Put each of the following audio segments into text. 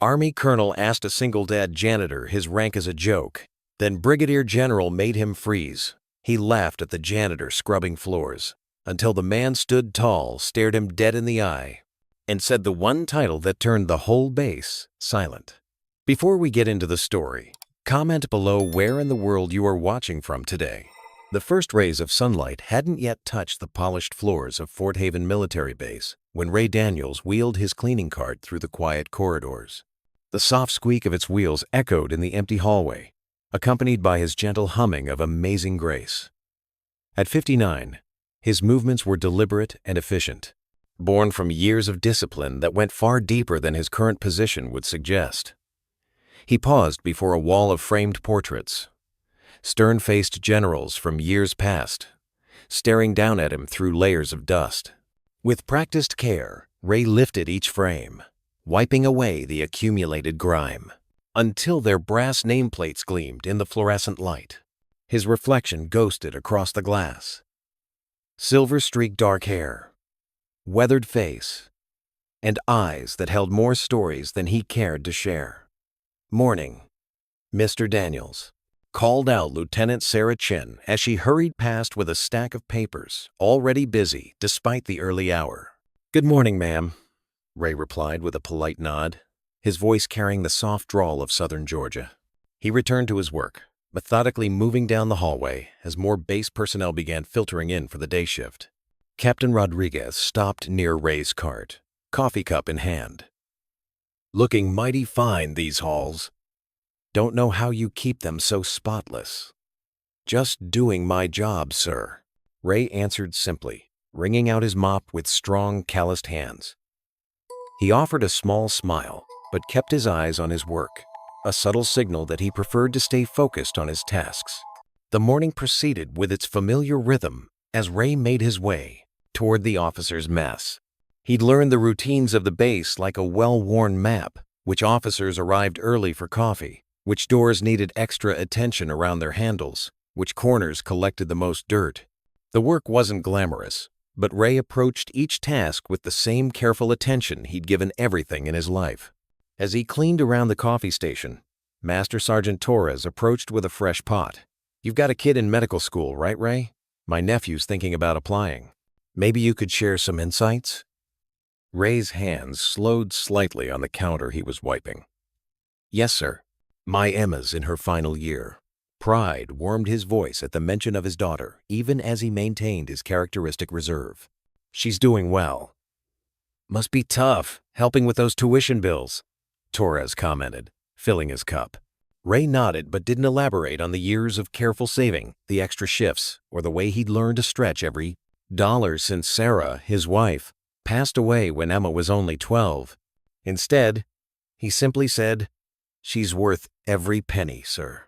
Army colonel asked a single-dad janitor his rank as a joke. Then Brigadier General made him freeze. He laughed at the janitor scrubbing floors, until the man stood tall, stared him dead in the eye, and said the one title that turned the whole base silent. Before we get into the story, comment below where in the world you are watching from today. The first rays of sunlight hadn't yet touched the polished floors of Fort Haven Military Base when Ray Daniels wheeled his cleaning cart through the quiet corridors. The soft squeak of its wheels echoed in the empty hallway, accompanied by his gentle humming of amazing grace. At 59, his movements were deliberate and efficient, born from years of discipline that went far deeper than his current position would suggest. He paused before a wall of framed portraits, stern-faced generals from years past, staring down at him through layers of dust. With practiced care, Ray lifted each frame, wiping away the accumulated grime, until their brass nameplates gleamed in the fluorescent light. His reflection ghosted across the glass. Silver-streaked dark hair, weathered face, and eyes that held more stories than he cared to share. "Morning, Mr. Daniels," called out Lieutenant Sarah Chin as she hurried past with a stack of papers, already busy despite the early hour. "Good morning, ma'am," Ray replied with a polite nod, his voice carrying the soft drawl of southern Georgia. He returned to his work, methodically moving down the hallway as more base personnel began filtering in for the day shift. Captain Rodriguez stopped near Ray's cart, coffee cup in hand. "Looking mighty fine, these halls. Don't know how you keep them so spotless." "Just doing my job, sir," Ray answered simply, wringing out his mop with strong, calloused hands. He offered a small smile, but kept his eyes on his work, a subtle signal that he preferred to stay focused on his tasks. The morning proceeded with its familiar rhythm as Ray made his way toward the officers' mess. He'd learned the routines of the base like a well-worn map, which officers arrived early for coffee, which doors needed extra attention around their handles, which corners collected the most dirt. The work wasn't glamorous, but Ray approached each task with the same careful attention he'd given everything in his life. As he cleaned around the coffee station, Master Sergeant Torres approached with a fresh pot. "You've got a kid in medical school, right, Ray? My nephew's thinking about applying. Maybe you could share some insights?" Ray's hands slowed slightly on the counter he was wiping. "Yes, sir. My Emma's in her final year." Pride warmed his voice at the mention of his daughter, even as he maintained his characteristic reserve. "She's doing well." "Must be tough, helping with those tuition bills," Torres commented, filling his cup. Ray nodded but didn't elaborate on the years of careful saving, the extra shifts, or the way he'd learned to stretch every dollar since Sarah, his wife, passed away when Emma was only 12. Instead, he simply said, "She's worth every penny, sir."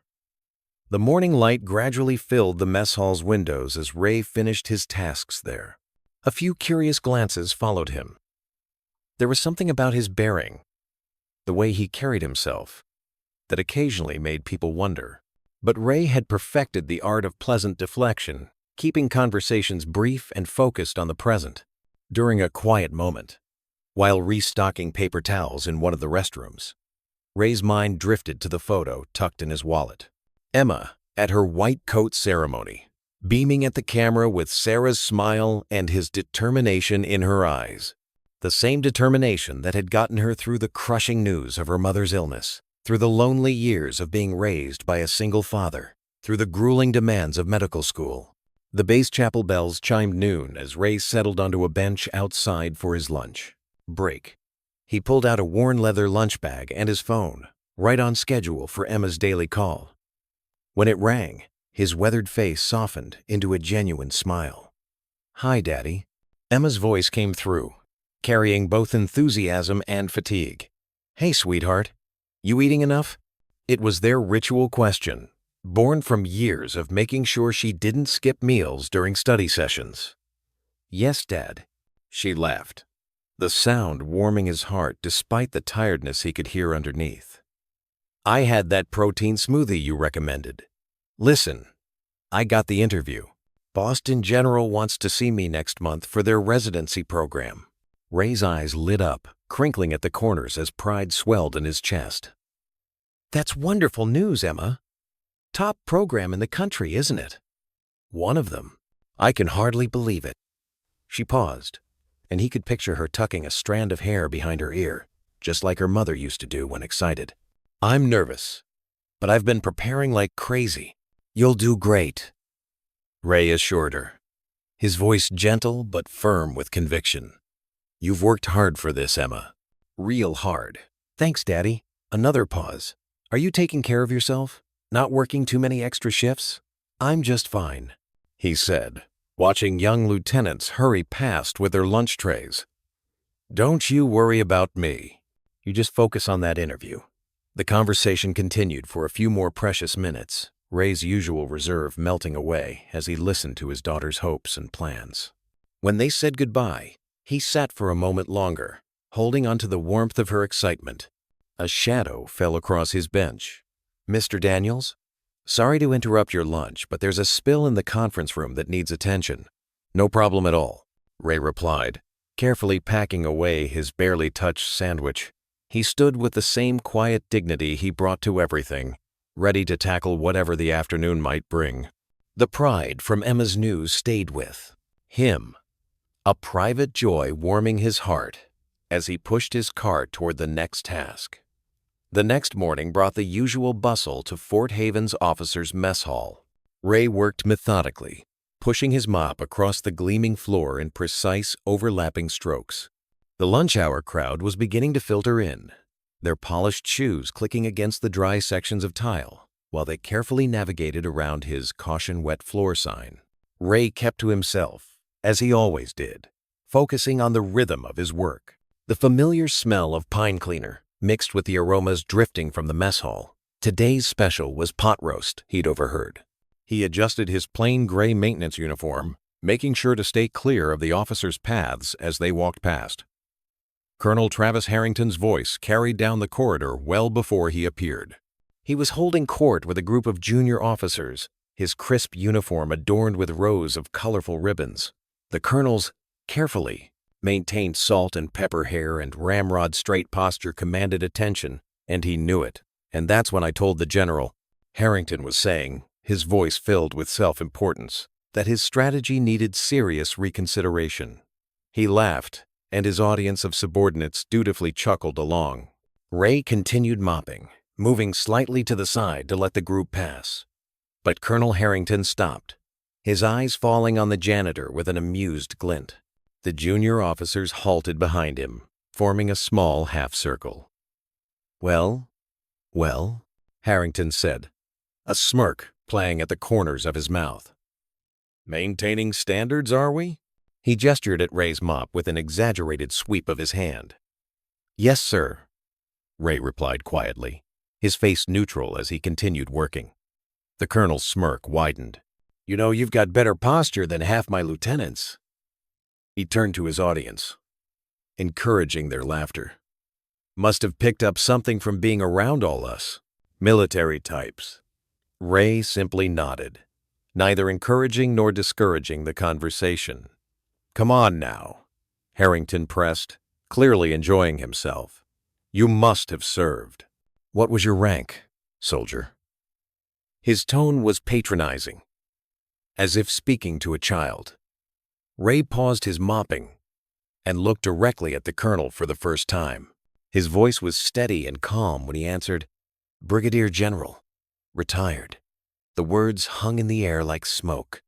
The morning light gradually filled the mess hall's windows as Ray finished his tasks there. A few curious glances followed him. There was something about his bearing, the way he carried himself, that occasionally made people wonder. But Ray had perfected the art of pleasant deflection, keeping conversations brief and focused on the present. During a quiet moment, while restocking paper towels in one of the restrooms, Ray's mind drifted to the photo tucked in his wallet. Emma, at her white coat ceremony, beaming at the camera with Sarah's smile and his determination in her eyes. The same determination that had gotten her through the crushing news of her mother's illness, through the lonely years of being raised by a single father, through the grueling demands of medical school. The base chapel bells chimed noon as Ray settled onto a bench outside for his lunch break. He pulled out a worn leather lunch bag and his phone, right on schedule for Emma's daily call. When it rang, his weathered face softened into a genuine smile. "Hi, Daddy." Emma's voice came through, carrying both enthusiasm and fatigue. "Hey, sweetheart. You eating enough?" It was their ritual question, born from years of making sure she didn't skip meals during study sessions. "Yes, Dad," she laughed, the sound warming his heart despite the tiredness he could hear underneath. "I had that protein smoothie you recommended. Listen, I got the interview. Boston General wants to see me next month for their residency program." Ray's eyes lit up, crinkling at the corners as pride swelled in his chest. "That's wonderful news, Emma. Top program in the country, isn't it?" "One of them. I can hardly believe it." She paused, and he could picture her tucking a strand of hair behind her ear, just like her mother used to do when excited. "I'm nervous, but I've been preparing like crazy." "You'll do great," Ray assured her, his voice gentle but firm with conviction. "You've worked hard for this, Emma. Real hard." "Thanks, Daddy." Another pause. "Are you taking care of yourself? Not working too many extra shifts?" "I'm just fine," he said, watching young lieutenants hurry past with their lunch trays. "Don't you worry about me. You just focus on that interview." The conversation continued for a few more precious minutes, Ray's usual reserve melting away as he listened to his daughter's hopes and plans. When they said goodbye, he sat for a moment longer, holding on to the warmth of her excitement. A shadow fell across his bench. "Mr. Daniels? Sorry to interrupt your lunch, but there's a spill in the conference room that needs attention." "No problem at all," Ray replied, carefully packing away his barely touched sandwich. He stood with the same quiet dignity he brought to everything, ready to tackle whatever the afternoon might bring. The pride from Emma's news stayed with him, a private joy warming his heart as he pushed his cart toward the next task. The next morning brought the usual bustle to Fort Haven's officers' mess hall. Ray worked methodically, pushing his mop across the gleaming floor in precise, overlapping strokes. The lunch hour crowd was beginning to filter in, their polished shoes clicking against the dry sections of tile, while they carefully navigated around his "Caution Wet Floor" sign. Ray kept to himself, as he always did, focusing on the rhythm of his work. The familiar smell of pine cleaner mixed with the aromas drifting from the mess hall. Today's special was pot roast, he'd overheard. He adjusted his plain gray maintenance uniform, making sure to stay clear of the officers' paths as they walked past. Colonel Travis Harrington's voice carried down the corridor well before he appeared. He was holding court with a group of junior officers, his crisp uniform adorned with rows of colorful ribbons. The colonel's carefully maintained salt and pepper hair and ramrod straight posture commanded attention, and he knew it. "And that's when I told the general," Harrington was saying, his voice filled with self-importance, "that his strategy needed serious reconsideration." He laughed, and his audience of subordinates dutifully chuckled along. Ray continued mopping, moving slightly to the side to let the group pass. But Colonel Harrington stopped, his eyes falling on the janitor with an amused glint. The junior officers halted behind him, forming a small half-circle. Well, Harrington said, a smirk playing at the corners of his mouth. "Maintaining standards, are we?" He gestured at Ray's mop with an exaggerated sweep of his hand. "Yes, sir," Ray replied quietly, his face neutral as he continued working. The colonel's smirk widened. "You know, you've got better posture than half my lieutenants." He turned to his audience, encouraging their laughter. "Must have picked up something from being around all us military types." Ray simply nodded, neither encouraging nor discouraging the conversation. "Come on now," Harrington pressed, clearly enjoying himself. "You must have served." "What was your rank, soldier?" His tone was patronizing, as if speaking to a child. Ray paused his mopping and looked directly at the colonel for the first time. His voice was steady and calm when he answered, "Brigadier General, retired." The words hung in the air like smoke.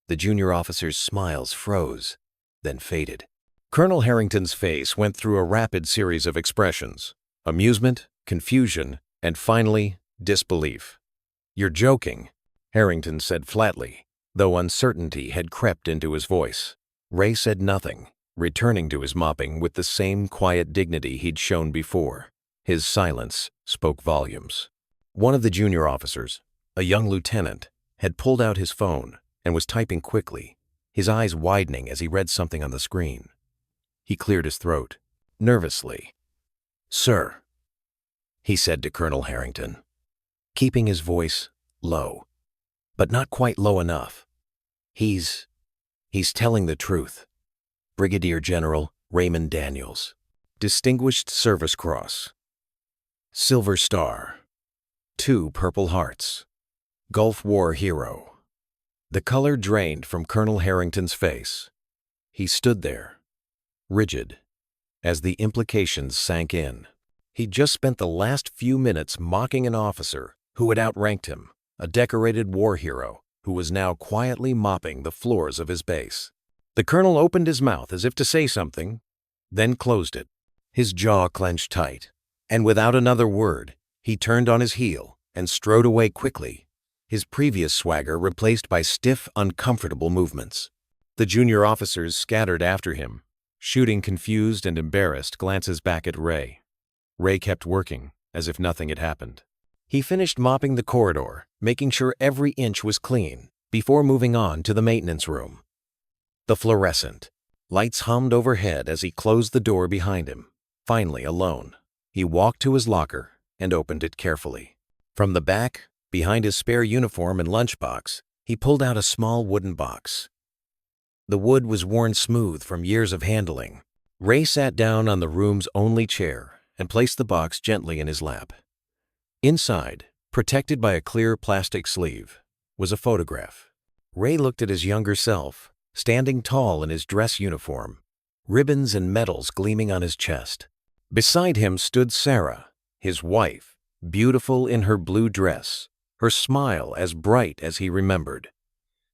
The junior officers' smiles froze, then faded. Colonel Harrington's face went through a rapid series of expressions: amusement, confusion, and finally, disbelief. "You're joking," Harrington said flatly, though uncertainty had crept into his voice. Ray said nothing, returning to his mopping with the same quiet dignity he'd shown before. His silence spoke volumes. One of the junior officers, a young lieutenant, had pulled out his phone and was typing quickly, his eyes widening as he read something on the screen. He cleared his throat, nervously. "Sir," he said to Colonel Harrington, keeping his voice low, but not quite low enough. He's telling the truth. Brigadier General Raymond Daniels." Distinguished Service Cross, Silver Star, 2 Purple Hearts, Gulf War Hero. The color drained from Colonel Harrington's face. He stood there, rigid, as the implications sank in. He'd just spent the last few minutes mocking an officer who had outranked him, a decorated war hero who was now quietly mopping the floors of his base. The colonel opened his mouth as if to say something, then closed it. His jaw clenched tight, and without another word, he turned on his heel and strode away quickly, his previous swagger replaced by stiff, uncomfortable movements. The junior officers scattered after him, shooting confused and embarrassed glances back at Ray. Ray kept working, as if nothing had happened. He finished mopping the corridor, making sure every inch was clean, before moving on to the maintenance room. The fluorescent lights hummed overhead as he closed the door behind him. Finally alone, he walked to his locker and opened it carefully. From the back, behind his spare uniform and lunchbox, he pulled out a small wooden box. The wood was worn smooth from years of handling. Ray sat down on the room's only chair and placed the box gently in his lap. Inside, protected by a clear plastic sleeve, was a photograph. Ray looked at his younger self, standing tall in his dress uniform, ribbons and medals gleaming on his chest. Beside him stood Sarah, his wife, beautiful in her blue dress, her smile as bright as he remembered.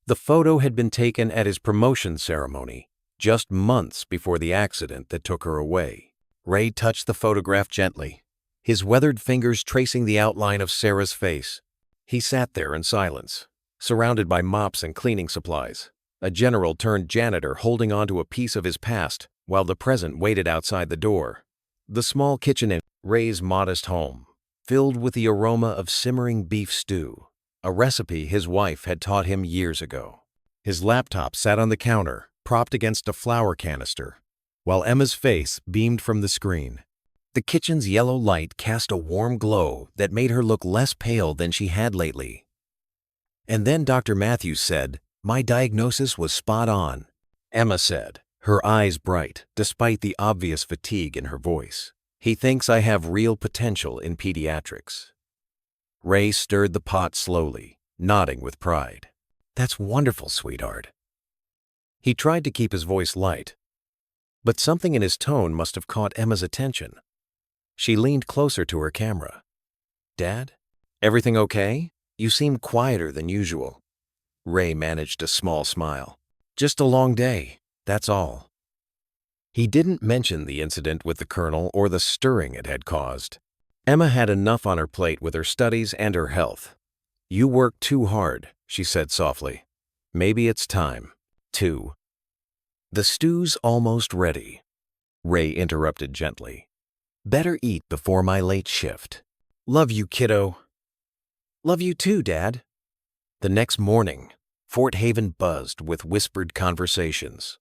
The photo had been taken at his promotion ceremony, just months before the accident that took her away. Ray touched the photograph gently, his weathered fingers tracing the outline of Sarah's face. He sat there in silence, surrounded by mops and cleaning supplies, a general turned janitor holding onto a piece of his past while the present waited outside the door. The small kitchen in Ray's modest home, filled with the aroma of simmering beef stew, a recipe his wife had taught him years ago. His laptop sat on the counter, propped against a flour canister, while Emma's face beamed from the screen. The kitchen's yellow light cast a warm glow that made her look less pale than she had lately. And then Dr. Matthews said, "My diagnosis was spot on," Emma said, her eyes bright despite the obvious fatigue in her voice. "He thinks I have real potential in pediatrics." Ray stirred the pot slowly, nodding with pride. "That's wonderful, sweetheart." He tried to keep his voice light, but something in his tone must have caught Emma's attention. She leaned closer to her camera. "Dad, everything okay? You seem quieter than usual." Ray managed a small smile. "Just a long day, that's all." He didn't mention the incident with the colonel or the stirring it had caused. Emma had enough on her plate with her studies and her health. "You work too hard," she said softly. "Maybe it's time to—" "The stew's almost ready," Ray interrupted gently. "Better eat before my late shift." "Love you, kiddo." "Love you too, Dad." The next morning, Fort Haven buzzed with whispered conversations.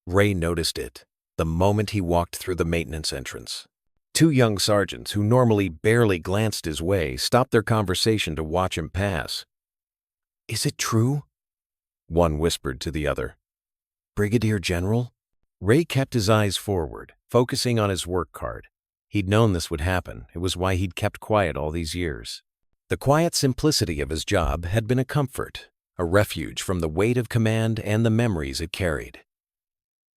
Ray noticed it the moment he walked through the maintenance entrance. 2 young sergeants who normally barely glanced his way stopped their conversation to watch him pass. "Is it true?" one whispered to the other. "Brigadier General?" Ray kept his eyes forward, focusing on his work card. He'd known this would happen. It was why he'd kept quiet all these years. The quiet simplicity of his job had been a comfort, a refuge from the weight of command and the memories it carried.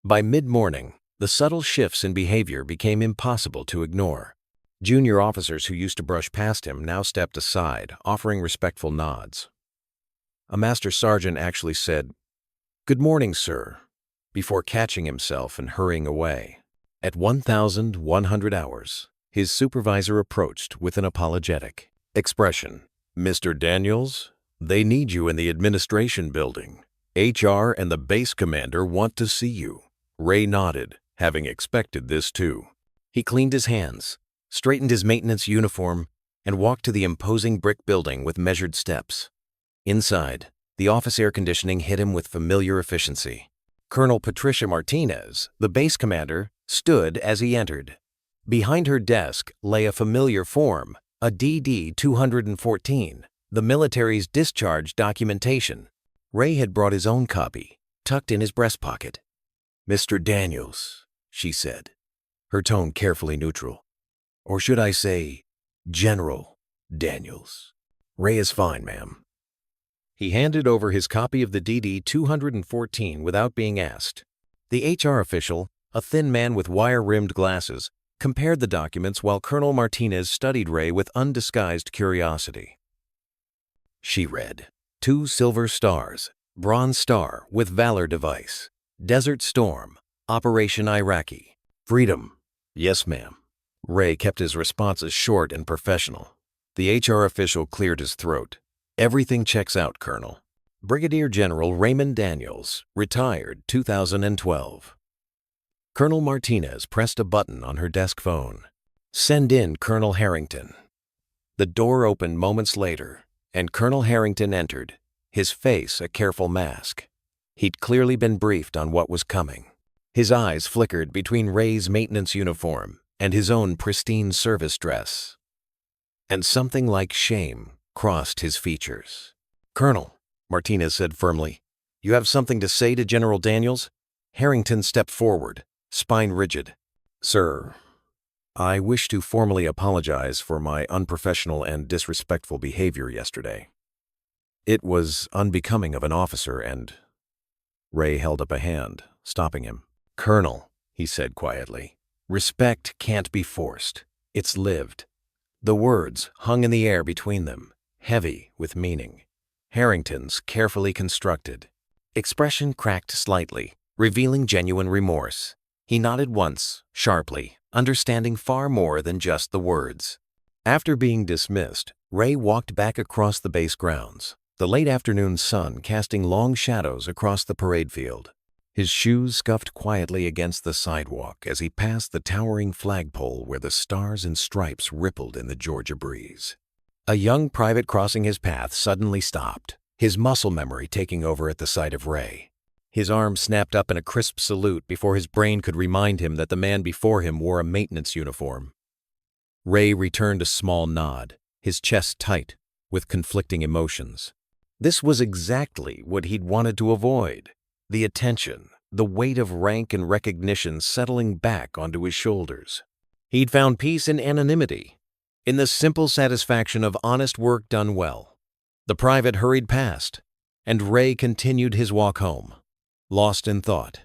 By mid-morning, the subtle shifts in behavior became impossible to ignore. Junior officers who used to brush past him now stepped aside, offering respectful nods. A master sergeant actually said, "Good morning, sir," before catching himself and hurrying away. At 1,100 hours, his supervisor approached with an apologetic expression. "Mr. Daniels, they need you in the administration building. HR and the base commander want to see you." Ray nodded, having expected this too. He cleaned his hands, straightened his maintenance uniform, and walked to the imposing brick building with measured steps. Inside, the office air conditioning hit him with familiar efficiency. Colonel Patricia Martinez, the base commander, stood as he entered. Behind her desk lay a familiar form, a DD-214, the military's discharge documentation. Ray had brought his own copy, tucked in his breast pocket. "Mr. Daniels," she said, her tone carefully neutral. Or should I say, General Daniels? Ray is fine, ma'am. He handed over his copy of the DD-214 without being asked. The HR official, a thin man with wire-rimmed glasses, compared the documents while Colonel Martinez studied Ray with undisguised curiosity. She read, 2 silver stars, Bronze Star with Valor device, Desert Storm, Operation Iraqi, Freedom. Yes, ma'am. Ray kept his responses short and professional. The HR official cleared his throat. Everything checks out, Colonel. Brigadier General Raymond Daniels, retired 2012. Colonel Martinez pressed a button on her desk phone. Send in Colonel Harrington. The door opened moments later, and Colonel Harrington entered, his face a careful mask. He'd clearly been briefed on what was coming. His eyes flickered between Ray's maintenance uniform and his own pristine service dress. And something like shame crossed his features. Colonel, Martinez said firmly, you have something to say to General Daniels? Harrington stepped forward, spine rigid. Sir, I wish to formally apologize for my unprofessional and disrespectful behavior yesterday. It was unbecoming of an officer and... Ray held up a hand, stopping him. Colonel, he said quietly, respect can't be forced. It's lived. The words hung in the air between them, heavy with meaning. Harrington's carefully constructed. Expression cracked slightly, revealing genuine remorse. He nodded once, sharply, understanding far more than just the words. After being dismissed, Ray walked back across the base grounds, the late afternoon sun casting long shadows across the parade field. His shoes scuffed quietly against the sidewalk as he passed the towering flagpole where the stars and stripes rippled in the Georgia breeze. A young private crossing his path suddenly stopped, his muscle memory taking over at the sight of Ray. His arm snapped up in a crisp salute before his brain could remind him that the man before him wore a maintenance uniform. Ray returned a small nod, his chest tight, with conflicting emotions. This was exactly what he'd wanted to avoid. The attention, the weight of rank and recognition settling back onto his shoulders. He'd found peace in anonymity, in the simple satisfaction of honest work done well. The private hurried past, and Ray continued his walk home, lost in thought.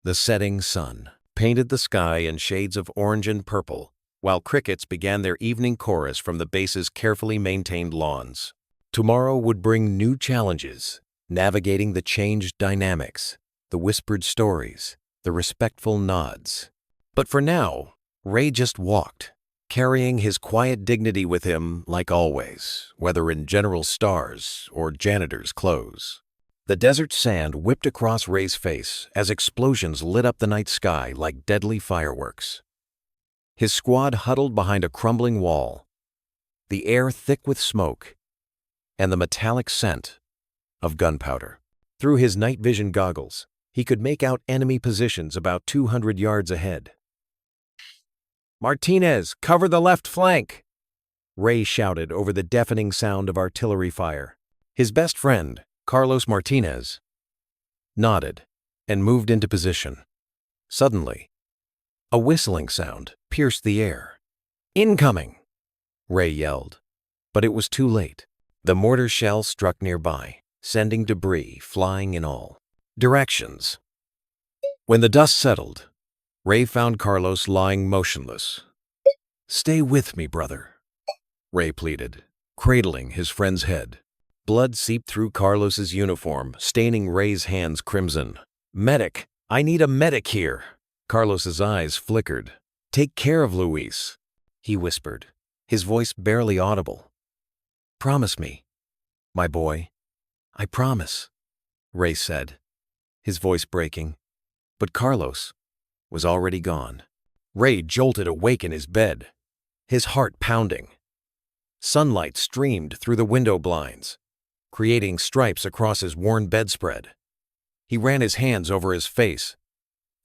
The setting sun painted the sky in shades of orange and purple, while crickets began their evening chorus from the base's carefully maintained lawns. Tomorrow would bring new challenges, navigating the changed dynamics, the whispered stories, the respectful nods. But for now, Ray just walked, carrying his quiet dignity with him like always, whether in General Stars or Janitor's clothes. The desert sand whipped across Ray's face as explosions lit up the night sky like deadly fireworks. His squad huddled behind a crumbling wall, the air thick with smoke, and the metallic scent of gunpowder. Through his night vision goggles, he could make out enemy positions about 200 yards ahead. Martinez, cover the left flank! Ray shouted over the deafening sound of artillery fire. His best friend, Carlos Martinez, nodded and moved into position. Suddenly, a whistling sound pierced the air. Incoming! Ray yelled, but it was too late. The mortar shell struck nearby, sending debris flying in all directions. When the dust settled, Ray found Carlos lying motionless. Stay with me, brother, Ray pleaded, cradling his friend's head. Blood seeped through Carlos's uniform, staining Ray's hands crimson. Medic! I need a medic here! Carlos's eyes flickered. Take care of Luis, he whispered, his voice barely audible. Promise me, my boy. I promise, Ray said, his voice breaking. But Carlos was already gone. Ray jolted awake in his bed, his heart pounding. Sunlight streamed through the window blinds, creating stripes across his worn bedspread. He ran his hands over his face,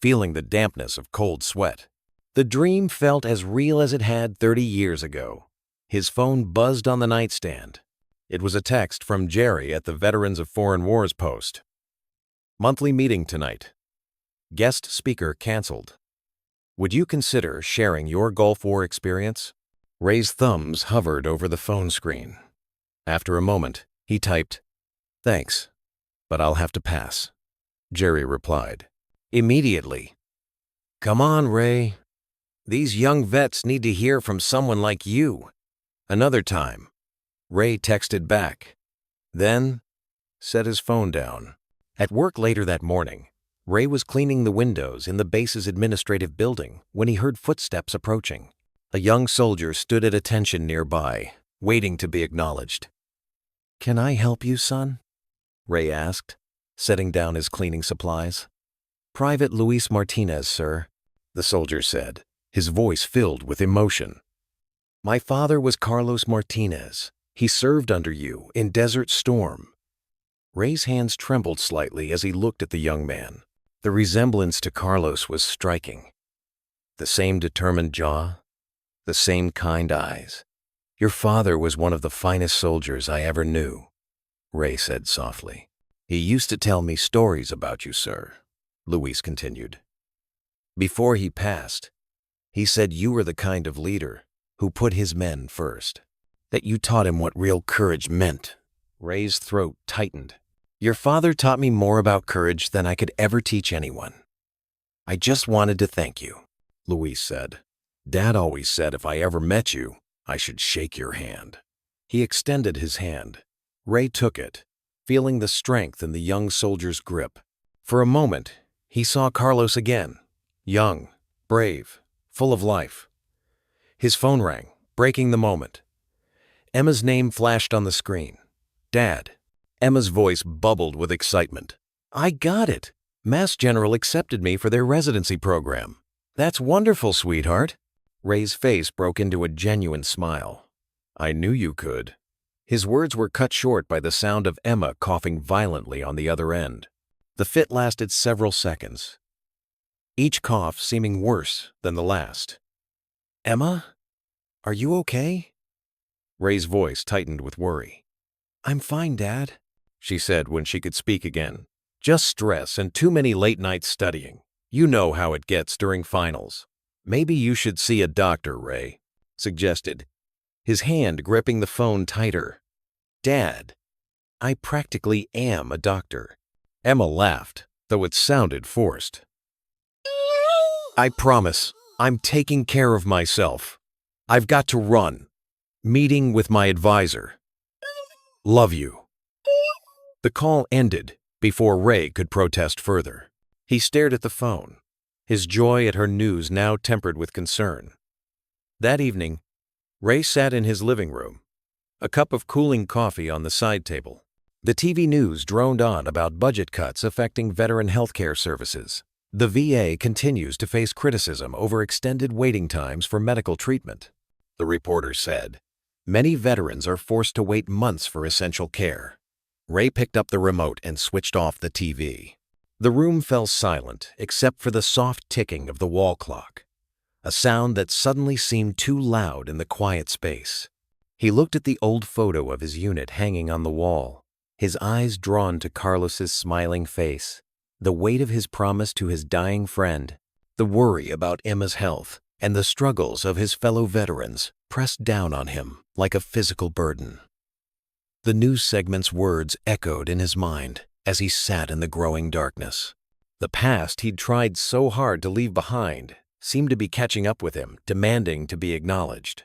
feeling the dampness of cold sweat. The dream felt as real as it had 30 years ago. His phone buzzed on the nightstand. It was a text from Jerry at the Veterans of Foreign Wars post. Monthly meeting tonight. Guest speaker canceled. Would you consider sharing your Gulf War experience? Ray's thumbs hovered over the phone screen. After a moment, he typed, "Thanks, but I'll have to pass." Jerry replied, immediately, "Come on, Ray. These young vets need to hear from someone like you." Another time, Ray texted back, then set his phone down. At work later that morning, Ray was cleaning the windows in the base's administrative building when he heard footsteps approaching. A young soldier stood at attention nearby, waiting to be acknowledged. "Can I help you, son?" Ray asked, setting down his cleaning supplies. "Private Luis Martinez, sir," the soldier said, his voice filled with emotion. "My father was Carlos Martinez. He served under you in Desert Storm." Ray's hands trembled slightly as he looked at the young man. The resemblance to Carlos was striking. The same determined jaw, the same kind eyes. "Your father was one of the finest soldiers I ever knew," Ray said softly. "He used to tell me stories about you, sir," Luis continued. "Before he passed, he said you were the kind of leader who put his men first, that you taught him what real courage meant." Ray's throat tightened. "Your father taught me more about courage than I could ever teach anyone. I just wanted to thank you," Luis said. "Dad always said if I ever met you, I should shake your hand." He extended his hand. Ray took it, feeling the strength in the young soldier's grip. For a moment, he saw Carlos again, young, brave, full of life. His phone rang, breaking the moment. Emma's name flashed on the screen. "Dad." Emma's voice bubbled with excitement. "I got it. Mass General accepted me for their residency program." "That's wonderful, sweetheart." Ray's face broke into a genuine smile. "I knew you could." His words were cut short by the sound of Emma coughing violently on the other end. The fit lasted several seconds, each cough seeming worse than the last. "Emma, are you okay?" Ray's voice tightened with worry. "I'm fine, Dad," she said when she could speak again. "Just stress and too many late nights studying. You know how it gets during finals." "Maybe you should see a doctor," Ray suggested, his hand gripping the phone tighter. "Dad, I practically am a doctor." Emma laughed, though it sounded forced. "I promise, I'm taking care of myself. I've got to run. Meeting with my advisor. Love you." The call ended before Ray could protest further. He stared at the phone, his joy at her news now tempered with concern. That evening, Ray sat in his living room, a cup of cooling coffee on the side table. The TV news droned on about budget cuts affecting veteran healthcare services. The VA continues to face criticism over extended waiting times for medical treatment, the reporter said. Many veterans are forced to wait months for essential care. Ray picked up the remote and switched off the TV. The room fell silent except for the soft ticking of the wall clock, a sound that suddenly seemed too loud in the quiet space. He looked at the old photo of his unit hanging on the wall, his eyes drawn to Carlos's smiling face, the weight of his promise to his dying friend, the worry about Emma's health, and the struggles of his fellow veterans pressed down on him like a physical burden. The news segment's words echoed in his mind as he sat in the growing darkness. The past he'd tried so hard to leave behind seemed to be catching up with him, demanding to be acknowledged.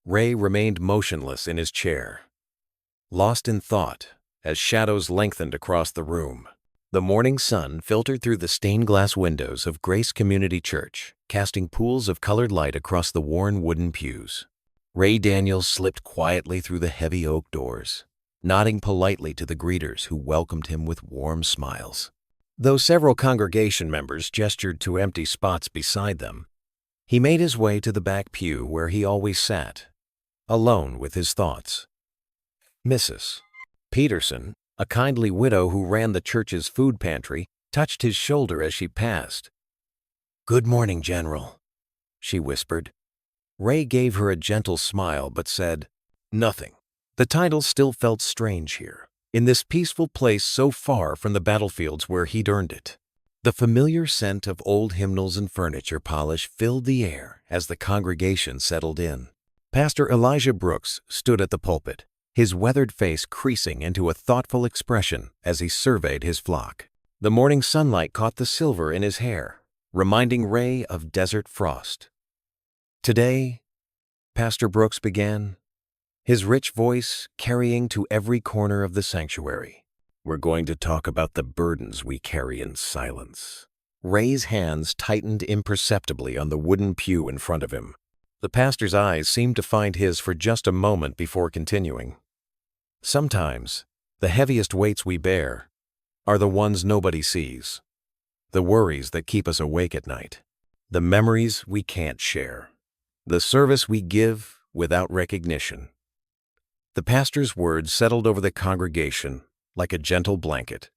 Ray remained motionless in his chair, lost in thought as shadows lengthened across the room. The morning sun filtered through the stained glass windows of Grace Community Church, casting pools of colored light across the worn wooden pews. Ray Daniels slipped quietly through the heavy oak doors, nodding politely to the greeters who welcomed him with warm smiles. Though several congregation members gestured to empty spots beside them, he made his way to the back pew where he always sat, alone with his thoughts. Mrs. Peterson, a kindly widow who ran the church's food pantry, touched his shoulder as she passed. "Good morning, General," she whispered. Ray gave her a gentle smile but said nothing. The title still felt strange here, in this peaceful place so far from the battlefields where he'd earned it. The familiar scent of old hymnals and furniture polish filled the air as the congregation settled in. Pastor Elijah Brooks stood at the pulpit, his weathered face creasing into a thoughtful expression as he surveyed his flock. The morning sunlight caught the silver in his hair, reminding Ray of desert frost. "Today," Pastor Brooks began, his rich voice carrying to every corner of the sanctuary, "we're going to talk about the burdens we carry in silence." Ray's hands tightened imperceptibly on the wooden pew in front of him. The pastor's eyes seemed to find his for just a moment before continuing. "Sometimes, the heaviest weights we bear are the ones nobody sees, the worries that keep us awake at night, the memories we can't share, the service we give without recognition." The pastor's words settled over the congregation like a gentle blanket.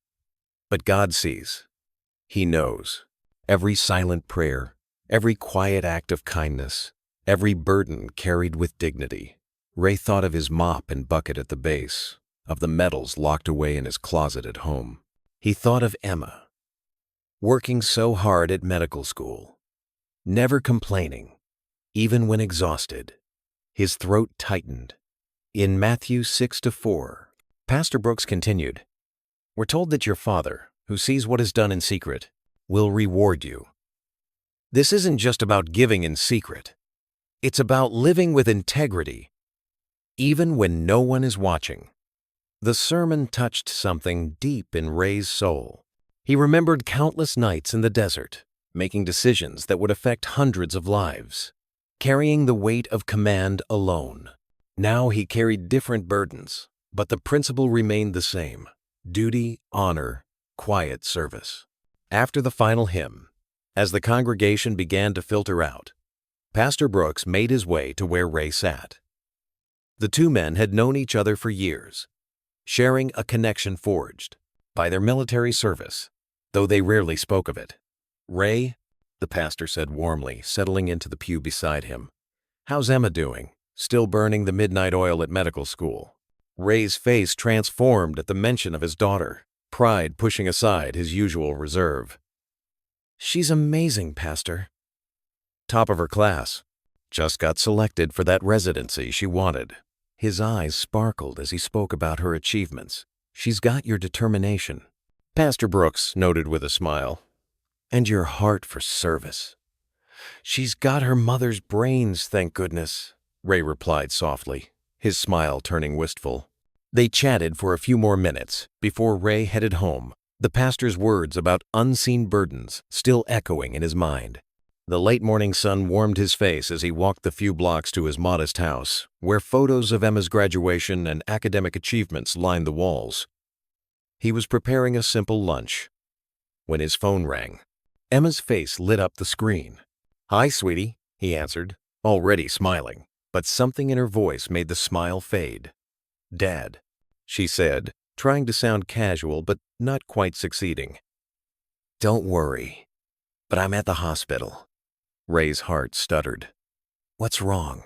But God sees. He knows. Every silent prayer, every quiet act of kindness, every burden carried with dignity. Ray thought of his mop and bucket at the base, of the medals locked away in his closet at home. He thought of Emma, working so hard at medical school, never complaining, even when exhausted. His throat tightened. In Matthew 6-4, Pastor Brooks continued, "We're told that your Father, who sees what is done in secret, will reward you. This isn't just about giving in secret. It's about living with integrity, even when no one is watching." The sermon touched something deep in Ray's soul. He remembered countless nights in the desert, making decisions that would affect hundreds of lives, carrying the weight of command alone. Now he carried different burdens, but the principle remained the same: duty, honor, quiet service. After the final hymn, as the congregation began to filter out, Pastor Brooks made his way to where Ray sat. The two men had known each other for years, sharing a connection forged by their military service, though they rarely spoke of it. "Ray," the pastor said warmly, settling into the pew beside him, "how's Emma doing? Still burning the midnight oil at medical school?" Ray's face transformed at the mention of his daughter, pride pushing aside his usual reserve. "She's amazing, Pastor. Top of her class. Just got selected for that residency she wanted." His eyes sparkled as he spoke about her achievements. "She's got your determination," Pastor Brooks noted with a smile, "and your heart for service." "She's got her mother's brains, thank goodness," Ray replied softly, his smile turning wistful. They chatted for a few more minutes before Ray headed home, the pastor's words about unseen burdens still echoing in his mind. The late morning sun warmed his face as he walked the few blocks to his modest house, where photos of Emma's graduation and academic achievements lined the walls. He was preparing a simple lunch when his phone rang. Emma's face lit up the screen. "Hi, sweetie," he answered, already smiling, but something in her voice made the smile fade. "Dad," she said, trying to sound casual but not quite succeeding. "Don't worry, but I'm at the hospital." Ray's heart stuttered. "What's wrong?"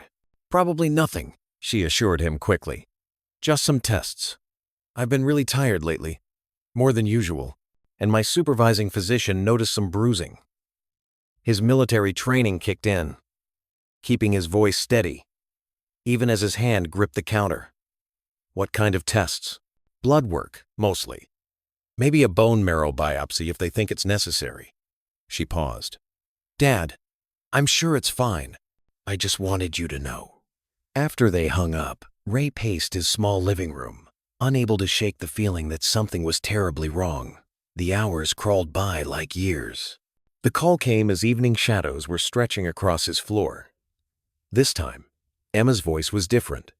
"Probably nothing," she assured him quickly. "Just some tests. I've been really tired lately, more than usual, and my supervising physician noticed some bruising." His military training kicked in, keeping his voice steady, even as his hand gripped the counter. "What kind of tests?" "Blood work, mostly. Maybe a bone marrow biopsy if they think it's necessary." She paused. "Dad, I'm sure it's fine. I just wanted you to know." After they hung up, Ray paced his small living room, unable to shake the feeling that something was terribly wrong. The hours crawled by like years. The call came as evening shadows were stretching across his floor. This time, Emma's voice was different,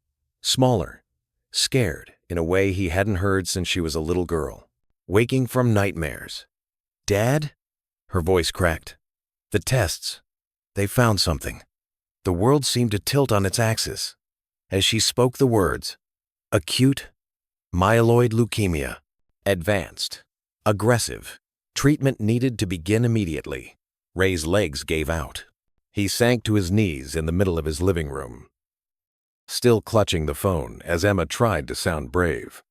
smaller, scared in a way he hadn't heard since she was a little girl, waking from nightmares. "Dad?" Her voice cracked. "The tests. They found something." The world seemed to tilt on its axis as she spoke the words: "Acute myeloid leukemia. Advanced. Aggressive. Treatment needed to begin immediately." Ray's legs gave out. He sank to his knees in the middle of his living room, still clutching the phone as Emma tried to sound brave,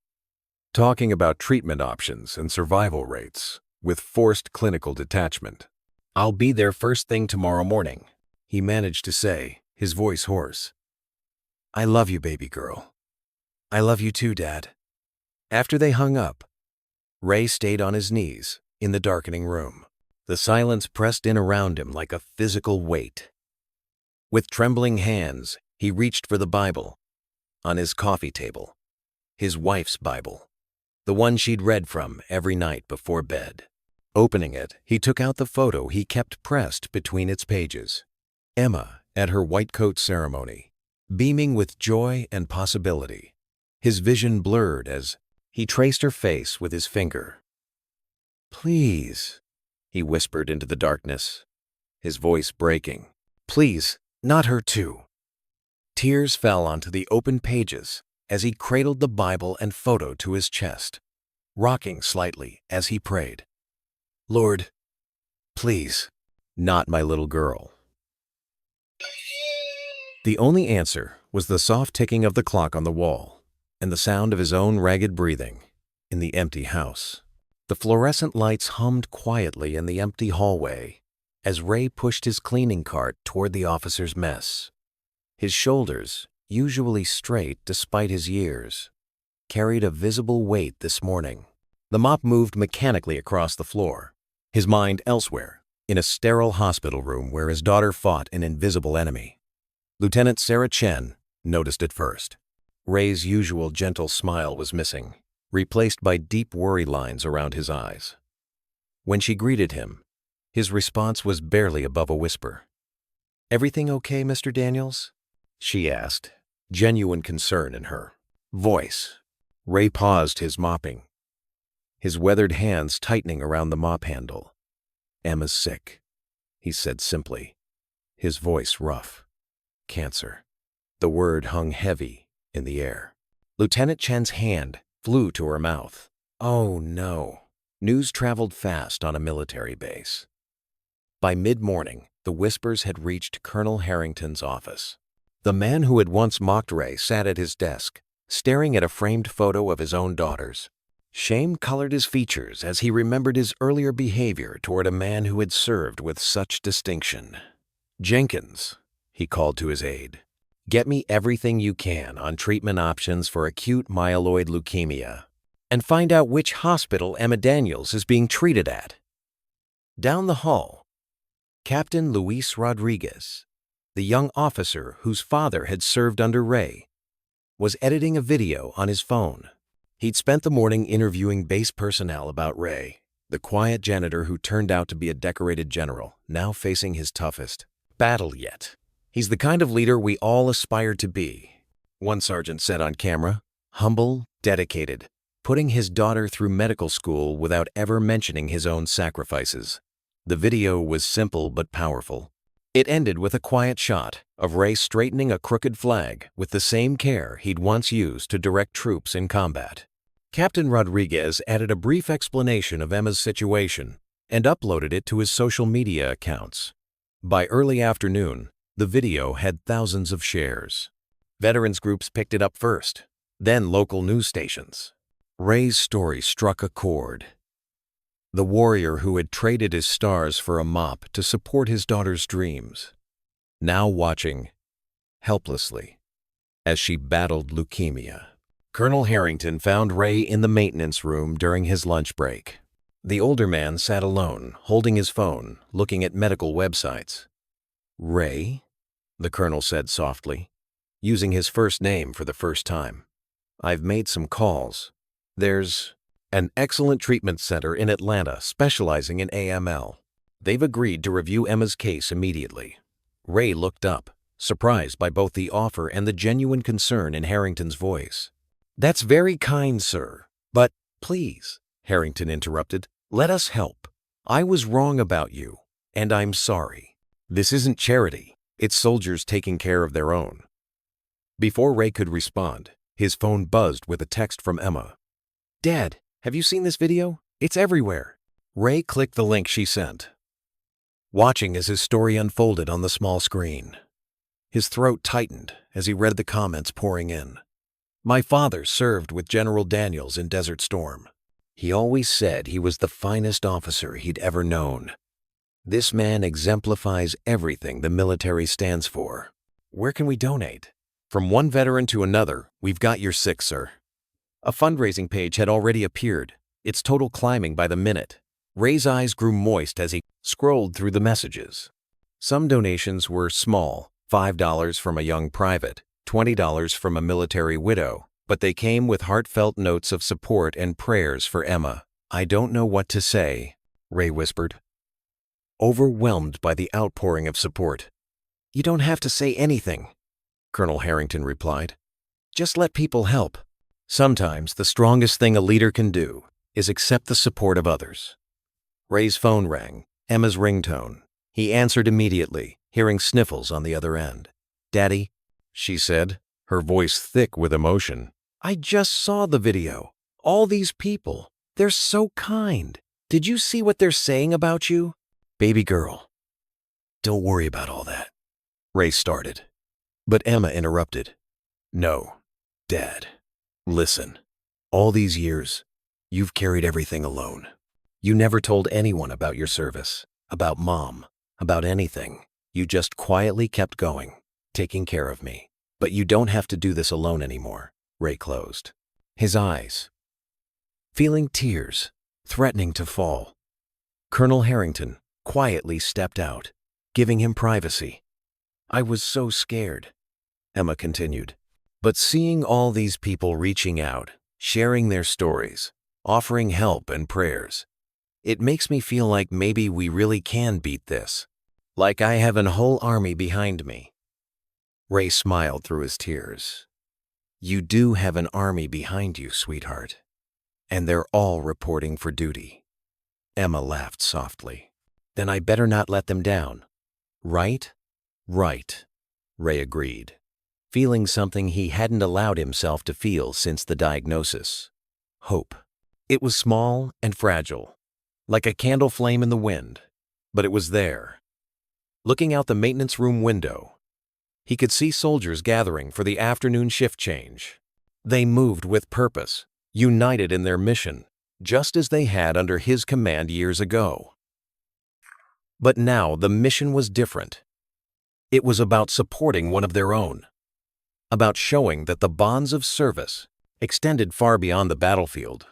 talking about treatment options and survival rates. with forced clinical detachment. "I'll be there first thing tomorrow morning," he managed to say, his voice hoarse. "I love you, baby girl." "I love you too, Dad." After they hung up, Ray stayed on his knees in the darkening room. The silence pressed in around him like a physical weight. With trembling hands, he reached for the Bible on his coffee table, his wife's Bible, the one she'd read from every night before bed. Opening it, he took out the photo he kept pressed between its pages. Emma at her white coat ceremony, beaming with joy and possibility. His vision blurred as he traced her face with his finger. "Please," he whispered into the darkness, his voice breaking. "Please, not her too." Tears fell onto the open pages as he cradled the Bible and photo to his chest, rocking slightly as he prayed. "Lord, please, not my little girl." The only answer was the soft ticking of the clock on the wall and the sound of his own ragged breathing in the empty house. The fluorescent lights hummed quietly in the empty hallway as Ray pushed his cleaning cart toward the officer's mess. His shoulders, usually straight despite his years, carried a visible weight this morning. The mop moved mechanically across the floor, his mind elsewhere, in a sterile hospital room where his daughter fought an invisible enemy. Lieutenant Sarah Chen noticed it first. Ray's usual gentle smile was missing, replaced by deep worry lines around his eyes. When she greeted him, his response was barely above a whisper. "Everything okay, Mr. Daniels?" she asked, genuine concern in her voice. Ray paused his mopping, his weathered hands tightening around the mop handle. "Emma's sick," he said simply, his voice rough. "Cancer." The word hung heavy in the air. Lieutenant Chen's hand flew to her mouth. Oh no. News traveled fast on a military base. By mid-morning, the whispers had reached Colonel Harrington's office. The man who had once mocked Ray sat at his desk, staring at a framed photo of his own daughters. Shame colored his features as he remembered his earlier behavior toward a man who had served with such distinction. "Jenkins," he called to his aide, "get me everything you can on treatment options for acute myeloid leukemia, and find out which hospital Emma Daniels is being treated at." Down the hall, Captain Luis Rodriguez, the young officer whose father had served under Ray, was editing a video on his phone. He'd spent the morning interviewing base personnel about Ray, the quiet janitor who turned out to be a decorated general, now facing his toughest battle yet. "He's the kind of leader we all aspire to be," one sergeant said on camera. "Humble, dedicated, putting his daughter through medical school without ever mentioning his own sacrifices." The video was simple but powerful. It ended with a quiet shot of Ray straightening a crooked flag with the same care he'd once used to direct troops in combat. Captain Rodriguez added a brief explanation of Emma's situation and uploaded it to his social media accounts. By early afternoon, the video had thousands of shares. Veterans groups picked it up first, then local news stations. Ray's story struck a chord. The warrior who had traded his stars for a mop to support his daughter's dreams, now watching helplessly as she battled leukemia. Colonel Harrington found Ray in the maintenance room during his lunch break. The older man sat alone, holding his phone, looking at medical websites. "Ray?" the colonel said softly, using his first name for the first time. "I've made some calls. There's an excellent treatment center in Atlanta specializing in AML. They've agreed to review Emma's case immediately." Ray looked up, surprised by both the offer and the genuine concern in Harrington's voice. "That's very kind, sir. But please," Harrington interrupted, "let us help. I was wrong about you, and I'm sorry. This isn't charity. It's soldiers taking care of their own." Before Ray could respond, his phone buzzed with a text from Emma. "Dad, have you seen this video? It's everywhere." Ray clicked the link she sent, watching as his story unfolded on the small screen. His throat tightened as he read the comments pouring in. "My father served with General Daniels in Desert Storm. He always said he was the finest officer he'd ever known. This man exemplifies everything the military stands for. Where can we donate? From one veteran to another, we've got your six, sir. A fundraising page had already appeared, its total climbing by the minute. Ray's eyes grew moist as he scrolled through the messages. Some donations were small, $5 from a young private, $20 from a military widow, but they came with heartfelt notes of support and prayers for Emma. "I don't know what to say," Ray whispered, overwhelmed by the outpouring of support. "You don't have to say anything," Colonel Harrington replied. "Just let people help. Sometimes the strongest thing a leader can do is accept the support of others." Ray's phone rang, Emma's ringtone. He answered immediately, hearing sniffles on the other end. "Daddy," she said, her voice thick with emotion. "I just saw the video. All these people, they're so kind. Did you see what they're saying about you?" "Baby girl, don't worry about all that," Ray started. But Emma interrupted. "No, Dad, listen. All these years, you've carried everything alone. You never told anyone about your service, about Mom, about anything. You just quietly kept going, taking care of me. But you don't have to do this alone anymore." Ray closed his eyes, feeling tears threatening to fall. Colonel Harrington quietly stepped out, giving him privacy. "I was so scared," Emma continued. "But seeing all these people reaching out, sharing their stories, offering help and prayers, it makes me feel like maybe we really can beat this. Like I have a whole army behind me." Ray smiled through his tears. "You do have an army behind you, sweetheart. And they're all reporting for duty." Emma laughed softly. "Then I better not let them down. Right?" "Right," Ray agreed, feeling something he hadn't allowed himself to feel since the diagnosis. Hope. It was small and fragile, like a candle flame in the wind, but it was there. Looking out the maintenance room window, he could see soldiers gathering for the afternoon shift change. They moved with purpose, united in their mission, just as they had under his command years ago. But now the mission was different. It was about supporting one of their own, about showing that the bonds of service extended far beyond the battlefield.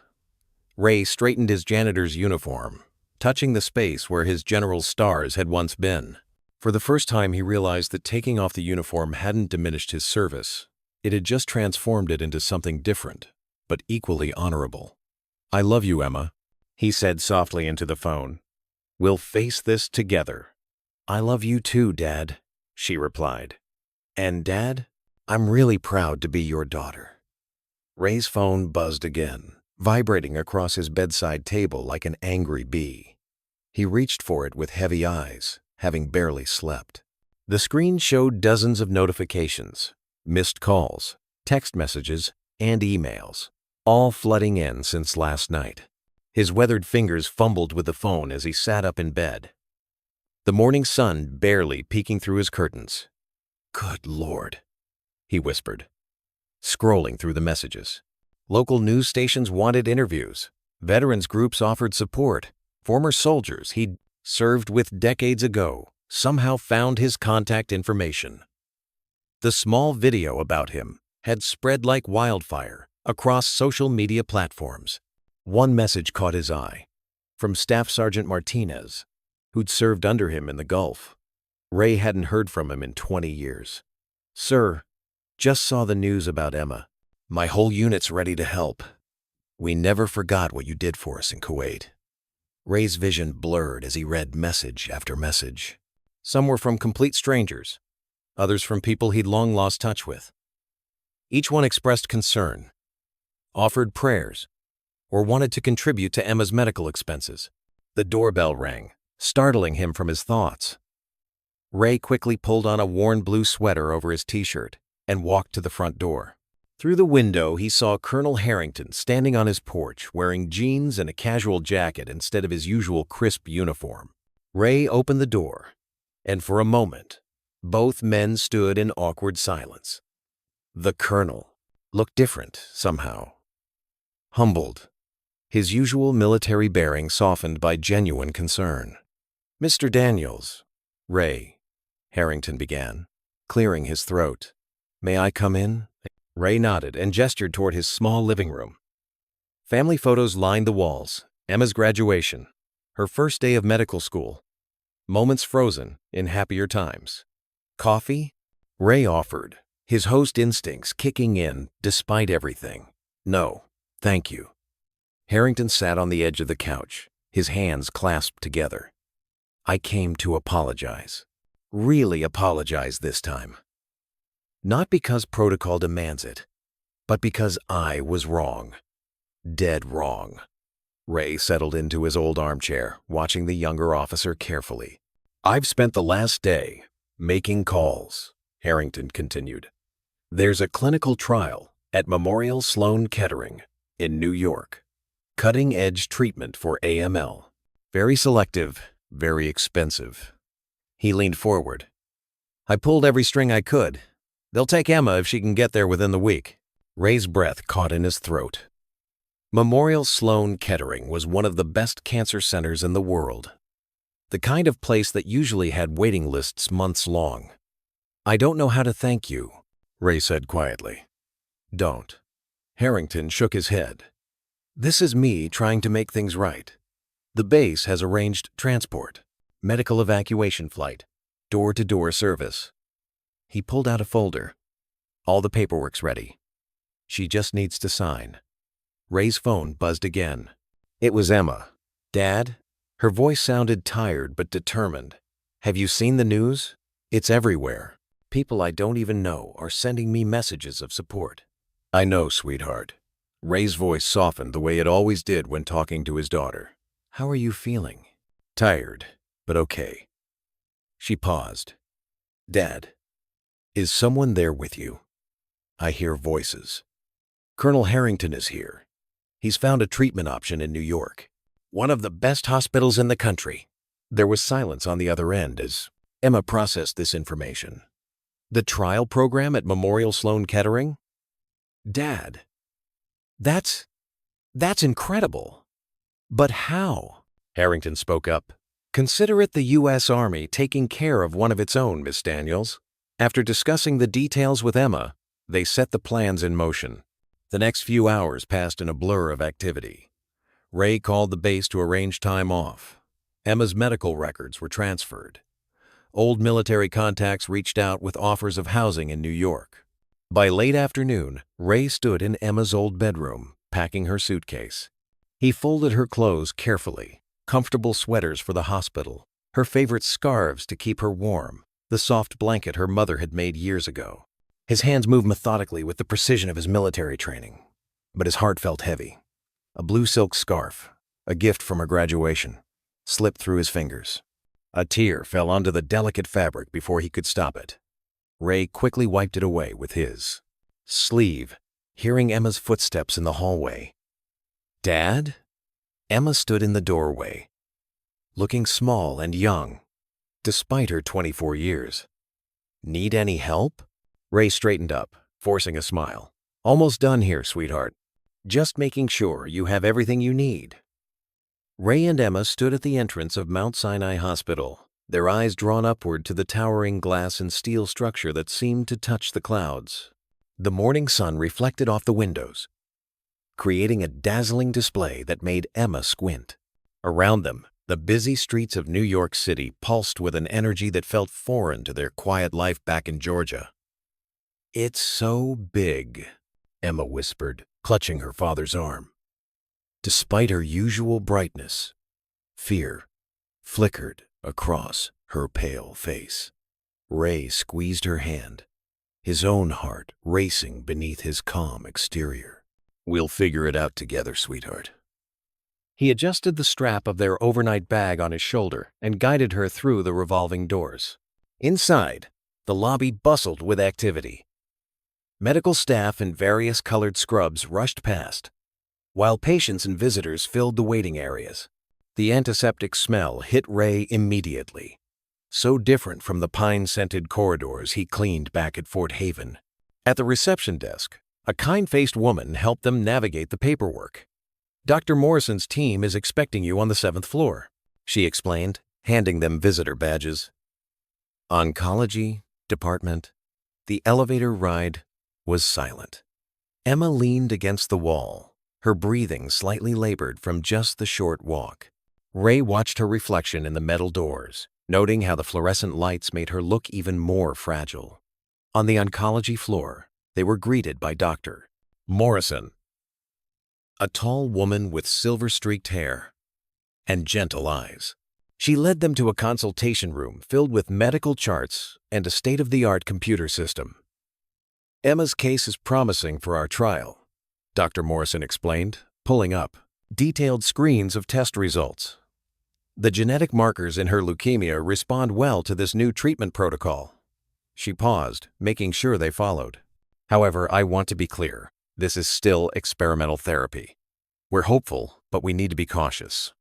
Ray straightened his janitor's uniform, touching the space where his general's stars had once been. For the first time, he realized that taking off the uniform hadn't diminished his service. It had just transformed it into something different, but equally honorable. "I love you, Emma," he said softly into the phone. "We'll face this together." "I love you too, Dad," she replied. "And Dad, I'm really proud to be your daughter." Ray's phone buzzed again, vibrating across his bedside table like an angry bee. He reached for it with heavy eyes, having barely slept. The screen showed dozens of notifications, missed calls, text messages, and emails, all flooding in since last night. His weathered fingers fumbled with the phone as he sat up in bed, the morning sun barely peeking through his curtains. "Good Lord," he whispered, scrolling through the messages. Local news stations wanted interviews. Veterans groups offered support. Former soldiers he'd served with decades ago somehow found his contact information. The small video about him had spread like wildfire across social media platforms. One message caught his eye, from Staff Sergeant Martinez, who'd served under him in the Gulf. Ray hadn't heard from him in 20 years. "Sir, just saw the news about Emma. My whole unit's ready to help. We never forgot what you did for us in Kuwait." Ray's vision blurred as he read message after message. Some were from complete strangers, others from people he'd long lost touch with. Each one expressed concern, offered prayers, or wanted to contribute to Emma's medical expenses. The doorbell rang, startling him from his thoughts. Ray quickly pulled on a worn blue sweater over his t-shirt and walked to the front door. Through the window, he saw Colonel Harrington standing on his porch wearing jeans and a casual jacket instead of his usual crisp uniform. Ray opened the door, and for a moment, both men stood in awkward silence. The colonel looked different somehow. Humbled, his usual military bearing softened by genuine concern. "Mr. Daniels." "Ray," Harrington began, clearing his throat. "May I come in?" Ray nodded and gestured toward his small living room. Family photos lined the walls. Emma's graduation, her first day of medical school, moments frozen in happier times. "Coffee?" Ray offered, his host instincts kicking in despite everything. "No, thank you." Harrington sat on the edge of the couch, his hands clasped together. "I came to apologize. Really apologize this time. Not because protocol demands it, but because I was wrong. Dead wrong." Ray settled into his old armchair, watching the younger officer carefully. "I've spent the last day making calls," Harrington continued. "There's a clinical trial at Memorial Sloan Kettering in New York. Cutting-edge treatment for AML. Very selective, very expensive." He leaned forward. "I pulled every string I could. They'll take Emma if she can get there within the week." Ray's breath caught in his throat. Memorial Sloan Kettering was one of the best cancer centers in the world. The kind of place that usually had waiting lists months long. "I don't know how to thank you," Ray said quietly. "Don't." Harrington shook his head. "This is me trying to make things right. The base has arranged transport, medical evacuation flight, door-to-door service." He pulled out a folder. "All the paperwork's ready. She just needs to sign." Ray's phone buzzed again. It was Emma. "Dad?" Her voice sounded tired but determined. "Have you seen the news? It's everywhere. People I don't even know are sending me messages of support." "I know, sweetheart." Ray's voice softened the way it always did when talking to his daughter. "How are you feeling?" "Tired, but okay." She paused. "Dad, is someone there with you?" "I hear voices." "Colonel Harrington is here. He's found a treatment option in New York. One of the best hospitals in the country." There was silence on the other end as Emma processed this information. "The trial program at Memorial Sloan Kettering?" "Dad, that's incredible." "But how?" Harrington spoke up. "Consider it the U.S. Army taking care of one of its own, Miss Daniels." After discussing the details with Emma, they set the plans in motion. The next few hours passed in a blur of activity. Ray called the base to arrange time off. Emma's medical records were transferred. Old military contacts reached out with offers of housing in New York. By late afternoon, Ray stood in Emma's old bedroom, packing her suitcase. He folded her clothes carefully, comfortable sweaters for the hospital, her favorite scarves to keep her warm, the soft blanket her mother had made years ago. His hands moved methodically with the precision of his military training, but his heart felt heavy. A blue silk scarf, a gift from her graduation, slipped through his fingers. A tear fell onto the delicate fabric before he could stop it. Ray quickly wiped it away with his sleeve, hearing Emma's footsteps in the hallway. "Dad?" Emma stood in the doorway, looking small and young, despite her 24 years. "Need any help?" Ray straightened up, forcing a smile. "Almost done here, sweetheart. Just making sure you have everything you need." Ray and Emma stood at the entrance of Mount Sinai Hospital, their eyes drawn upward to the towering glass and steel structure that seemed to touch the clouds. The morning sun reflected off the windows, creating a dazzling display that made Emma squint. Around them, the busy streets of New York City pulsed with an energy that felt foreign to their quiet life back in Georgia. "It's so big," Emma whispered, clutching her father's arm. Despite her usual brightness, fear flickered across her pale face. Ray squeezed her hand, his own heart racing beneath his calm exterior. "We'll figure it out together, sweetheart." He adjusted the strap of their overnight bag on his shoulder and guided her through the revolving doors. Inside, the lobby bustled with activity. Medical staff in various colored scrubs rushed past, while patients and visitors filled the waiting areas. The antiseptic smell hit Ray immediately, so different from the pine-scented corridors he cleaned back at Fort Haven. At the reception desk, a kind-faced woman helped them navigate the paperwork. Dr. Morrison's team is expecting you on the 7th floor, she explained, handing them visitor badges. Oncology department. The elevator ride was silent. Emma leaned against the wall, her breathing slightly labored from just the short walk. Ray watched her reflection in the metal doors, noting how the fluorescent lights made her look even more fragile. On the oncology floor, they were greeted by Dr. Morrison, a tall woman with silver-streaked hair and gentle eyes. She led them to a consultation room filled with medical charts and a state-of-the-art computer system. Emma's case is promising for our trial, Dr. Morrison explained, pulling up detailed screens of test results. The genetic markers in her leukemia respond well to this new treatment protocol. She paused, making sure they followed. However, I want to be clear. This is still experimental therapy. We're hopeful, but we need to be cautious.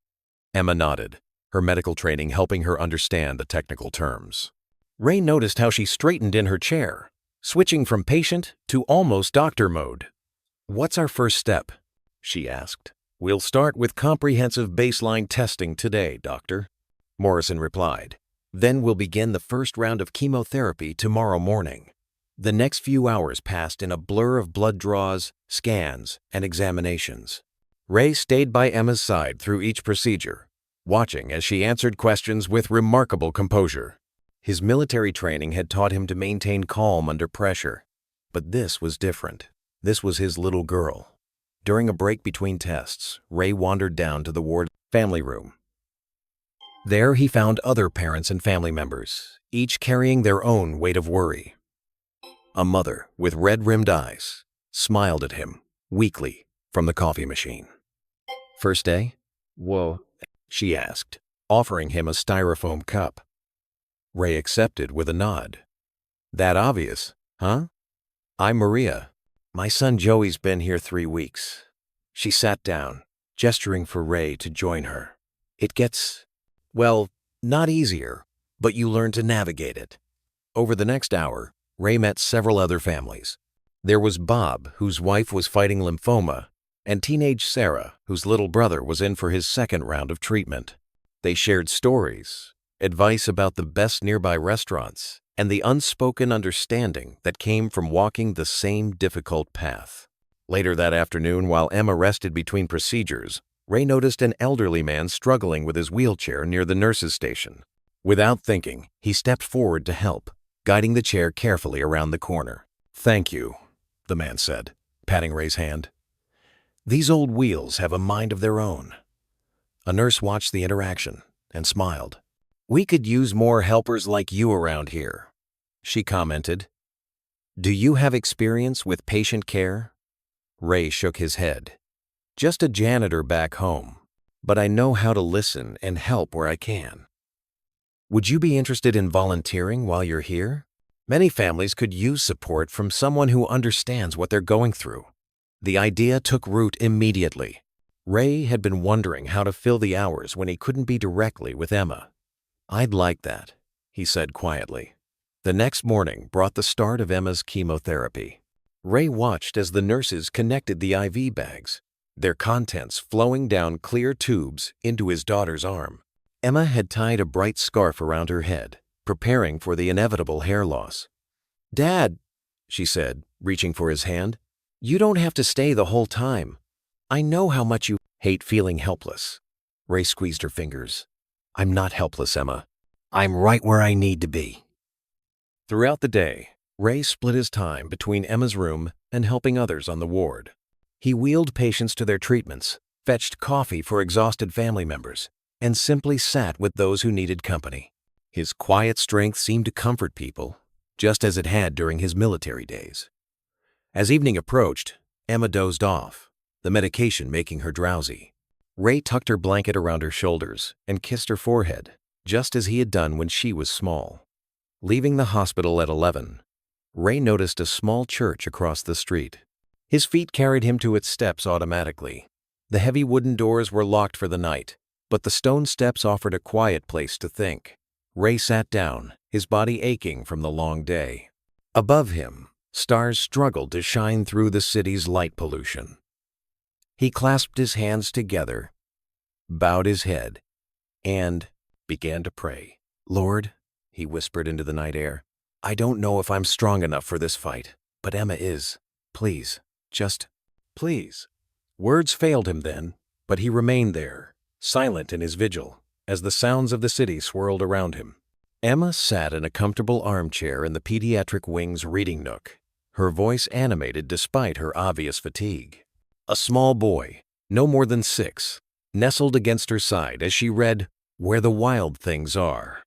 Emma nodded, her medical training helping her understand the technical terms. Ray noticed how she straightened in her chair, switching from patient to almost doctor mode. What's our first step? She asked. We'll start with comprehensive baseline testing today, doctor, Morrison replied. Then we'll begin the first round of chemotherapy tomorrow morning. The next few hours passed in a blur of blood draws, scans, and examinations. Ray stayed by Emma's side through each procedure, watching as she answered questions with remarkable composure. His military training had taught him to maintain calm under pressure. But this was different. This was his little girl. During a break between tests, Ray wandered down to the ward family room. There he found other parents and family members, each carrying their own weight of worry. A mother with red-rimmed eyes smiled at him weakly from the coffee machine. First day? Whoa, she asked, offering him a styrofoam cup. Ray accepted with a nod. That obvious, huh? I'm Maria. My son Joey's been here 3 weeks. She sat down, gesturing for Ray to join her. It gets, well, not easier, but you learn to navigate it. Over the next hour, Ray met several other families. There was Bob, whose wife was fighting lymphoma, and teenage Sarah, whose little brother was in for his second round of treatment. They shared stories, advice about the best nearby restaurants, and the unspoken understanding that came from walking the same difficult path. Later that afternoon, while Emma rested between procedures, Ray noticed an elderly man struggling with his wheelchair near the nurse's station. Without thinking, he stepped forward to help, guiding the chair carefully around the corner. Thank you, the man said, patting Ray's hand. These old wheels have a mind of their own. A nurse watched the interaction and smiled. We could use more helpers like you around here, she commented. Do you have experience with patient care? Ray shook his head. Just a janitor back home, but I know how to listen and help where I can. Would you be interested in volunteering while you're here? Many families could use support from someone who understands what they're going through. The idea took root immediately. Ray had been wondering how to fill the hours when he couldn't be directly with Emma. I'd like that, he said quietly. The next morning brought the start of Emma's chemotherapy. Ray watched as the nurses connected the IV bags, their contents flowing down clear tubes into his daughter's arm. Emma had tied a bright scarf around her head, preparing for the inevitable hair loss. Dad, she said, reaching for his hand, you don't have to stay the whole time. I know how much you hate feeling helpless. Ray squeezed her fingers. I'm not helpless, Emma. I'm right where I need to be. Throughout the day, Ray split his time between Emma's room and helping others on the ward. He wheeled patients to their treatments, fetched coffee for exhausted family members, and simply sat with those who needed company. His quiet strength seemed to comfort people, just as it had during his military days. As evening approached, Emma dozed off, the medication making her drowsy. Ray tucked her blanket around her shoulders and kissed her forehead, just as he had done when she was small. Leaving the hospital at 11, Ray noticed a small church across the street. His feet carried him to its steps automatically. The heavy wooden doors were locked for the night, but the stone steps offered a quiet place to think. Ray sat down, his body aching from the long day. Above him, stars struggled to shine through the city's light pollution. He clasped his hands together, bowed his head, and began to pray. "Lord," he whispered into the night air, "I don't know if I'm strong enough for this fight, but Emma is. Please, just please." Words failed him then, but he remained there, silent in his vigil, as the sounds of the city swirled around him. Emma sat in a comfortable armchair in the pediatric wing's reading nook, her voice animated despite her obvious fatigue. A small boy, no more than 6, nestled against her side as she read Where the Wild Things Are.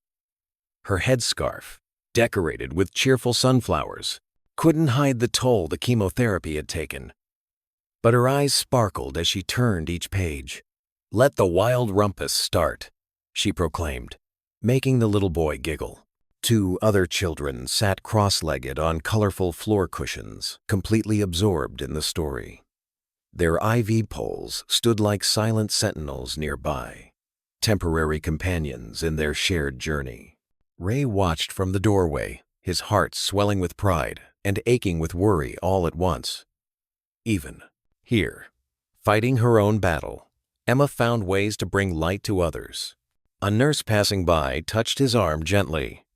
Her headscarf, decorated with cheerful sunflowers, couldn't hide the toll the chemotherapy had taken. But her eyes sparkled as she turned each page. "Let the wild rumpus start," she proclaimed, making the little boy giggle. 2 other children sat cross-legged on colorful floor cushions, completely absorbed in the story. Their IV poles stood like silent sentinels nearby, temporary companions in their shared journey. Ray watched from the doorway, his heart swelling with pride and aching with worry all at once. Even here, fighting her own battle, Emma found ways to bring light to others. A nurse passing by touched his arm gently.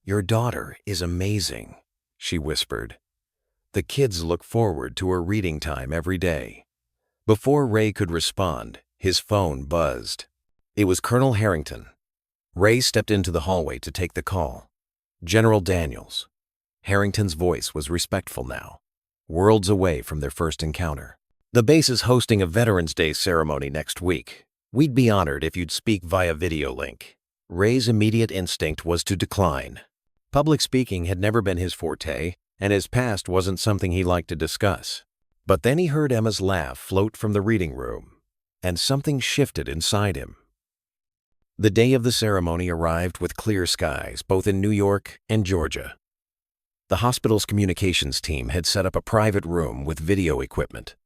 "Your daughter is amazing," she whispered. The kids look forward to her reading time every day. Before Ray could respond, his phone buzzed. It was Colonel Harrington. Ray stepped into the hallway to take the call. "General Daniels." Harrington's voice was respectful now, worlds away from their first encounter. "The base is hosting a Veterans Day ceremony next week. We'd be honored if you'd speak via video link." Ray's immediate instinct was to decline. Public speaking had never been his forte, and his past wasn't something he liked to discuss. But then he heard Emma's laugh float from the reading room, and something shifted inside him. The day of the ceremony arrived with clear skies both in New York and Georgia. The hospital's communications team had set up a private room with video equipment,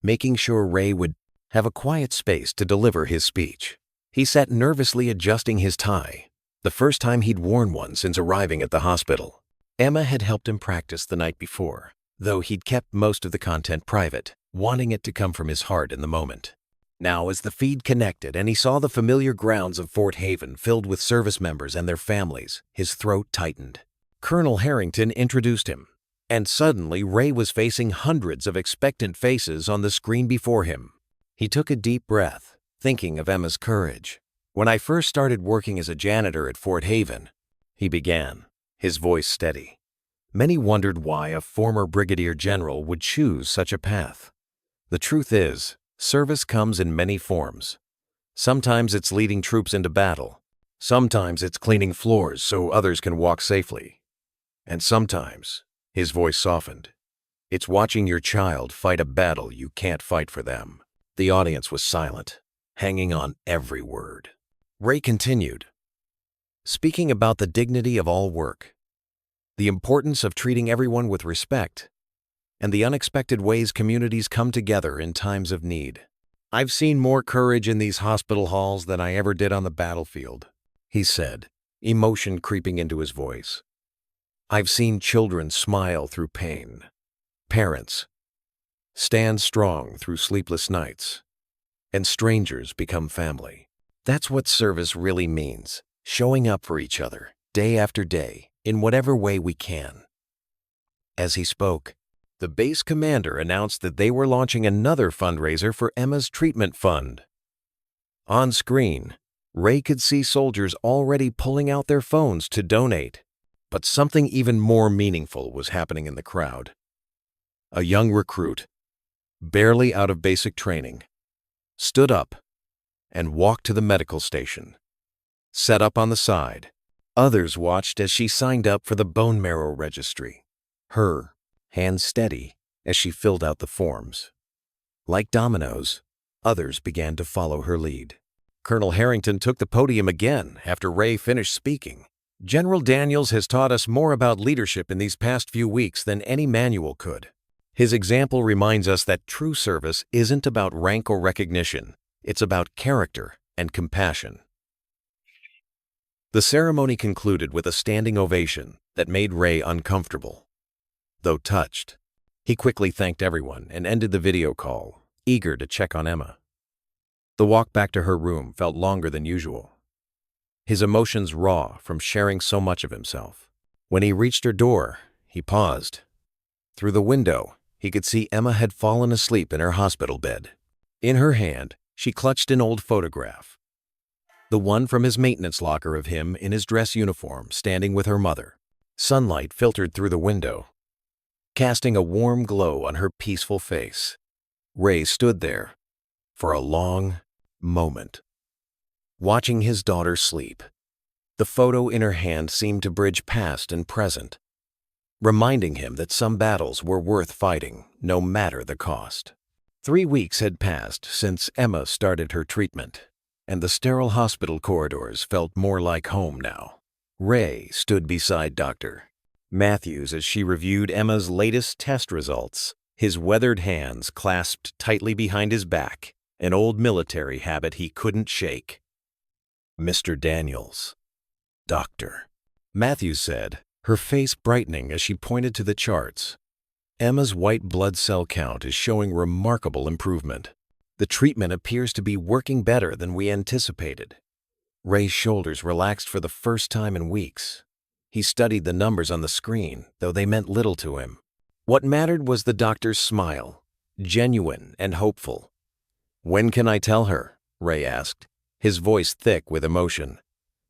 making sure Ray would have a quiet space to deliver his speech. He sat nervously adjusting his tie, the first time he'd worn one since arriving at the hospital. Emma had helped him practice the night before, though he'd kept most of the content private, wanting it to come from his heart in the moment. Now, as the feed connected and he saw the familiar grounds of Fort Haven filled with service members and their families, his throat tightened. Colonel Harrington introduced him, and suddenly Ray was facing hundreds of expectant faces on the screen before him. He took a deep breath, thinking of Emma's courage. "When I first started working as a janitor at Fort Haven," he began, his voice steady, "many wondered why a former brigadier general would choose such a path. The truth is, service comes in many forms. Sometimes it's leading troops into battle. Sometimes it's cleaning floors so others can walk safely. And sometimes," his voice softened, "it's watching your child fight a battle you can't fight for them." The audience was silent, hanging on every word. Ray continued, speaking about the dignity of all work, the importance of treating everyone with respect, and the unexpected ways communities come together in times of need. "I've seen more courage in these hospital halls than I ever did on the battlefield," he said, emotion creeping into his voice. "I've seen children smile through pain, parents stand strong through sleepless nights, and strangers become family. That's what service really means, showing up for each other, day after day, in whatever way we can." As he spoke, the base commander announced that they were launching another fundraiser for Emma's treatment fund. On screen, Ray could see soldiers already pulling out their phones to donate, but something even more meaningful was happening in the crowd. A young recruit, barely out of basic training, stood up and walked to the medical station, set up on the side. Others watched as she signed up for the bone marrow registry, her hands steady as she filled out the forms. Like dominoes, others began to follow her lead. Colonel Harrington took the podium again after Ray finished speaking. "General Daniels has taught us more about leadership in these past few weeks than any manual could. His example reminds us that true service isn't about rank or recognition. It's about character and compassion." The ceremony concluded with a standing ovation that made Ray uncomfortable, though touched. He quickly thanked everyone and ended the video call, eager to check on Emma. The walk back to her room felt longer than usual, his emotions raw from sharing so much of himself. When he reached her door, he paused. Through the window, he could see Emma had fallen asleep in her hospital bed. In her hand, she clutched an old photograph, the one from his maintenance locker of him in his dress uniform standing with her mother. Sunlight filtered through the window, casting a warm glow on her peaceful face. Ray stood there for a long moment, watching his daughter sleep. The photo in her hand seemed to bridge past and present, reminding him that some battles were worth fighting, no matter the cost. 3 weeks had passed since Emma started her treatment, and the sterile hospital corridors felt more like home now. Ray stood beside Dr. Matthews as she reviewed Emma's latest test results, his weathered hands clasped tightly behind his back, an old military habit he couldn't shake. "Mr. Daniels." "Doctor," Matthews said, her face brightening as she pointed to the charts. "Emma's white blood cell count is showing remarkable improvement. The treatment appears to be working better than we anticipated." Ray's shoulders relaxed for the first time in weeks. He studied the numbers on the screen, though they meant little to him. What mattered was the doctor's smile, genuine and hopeful. "When can I tell her?" Ray asked, his voice thick with emotion.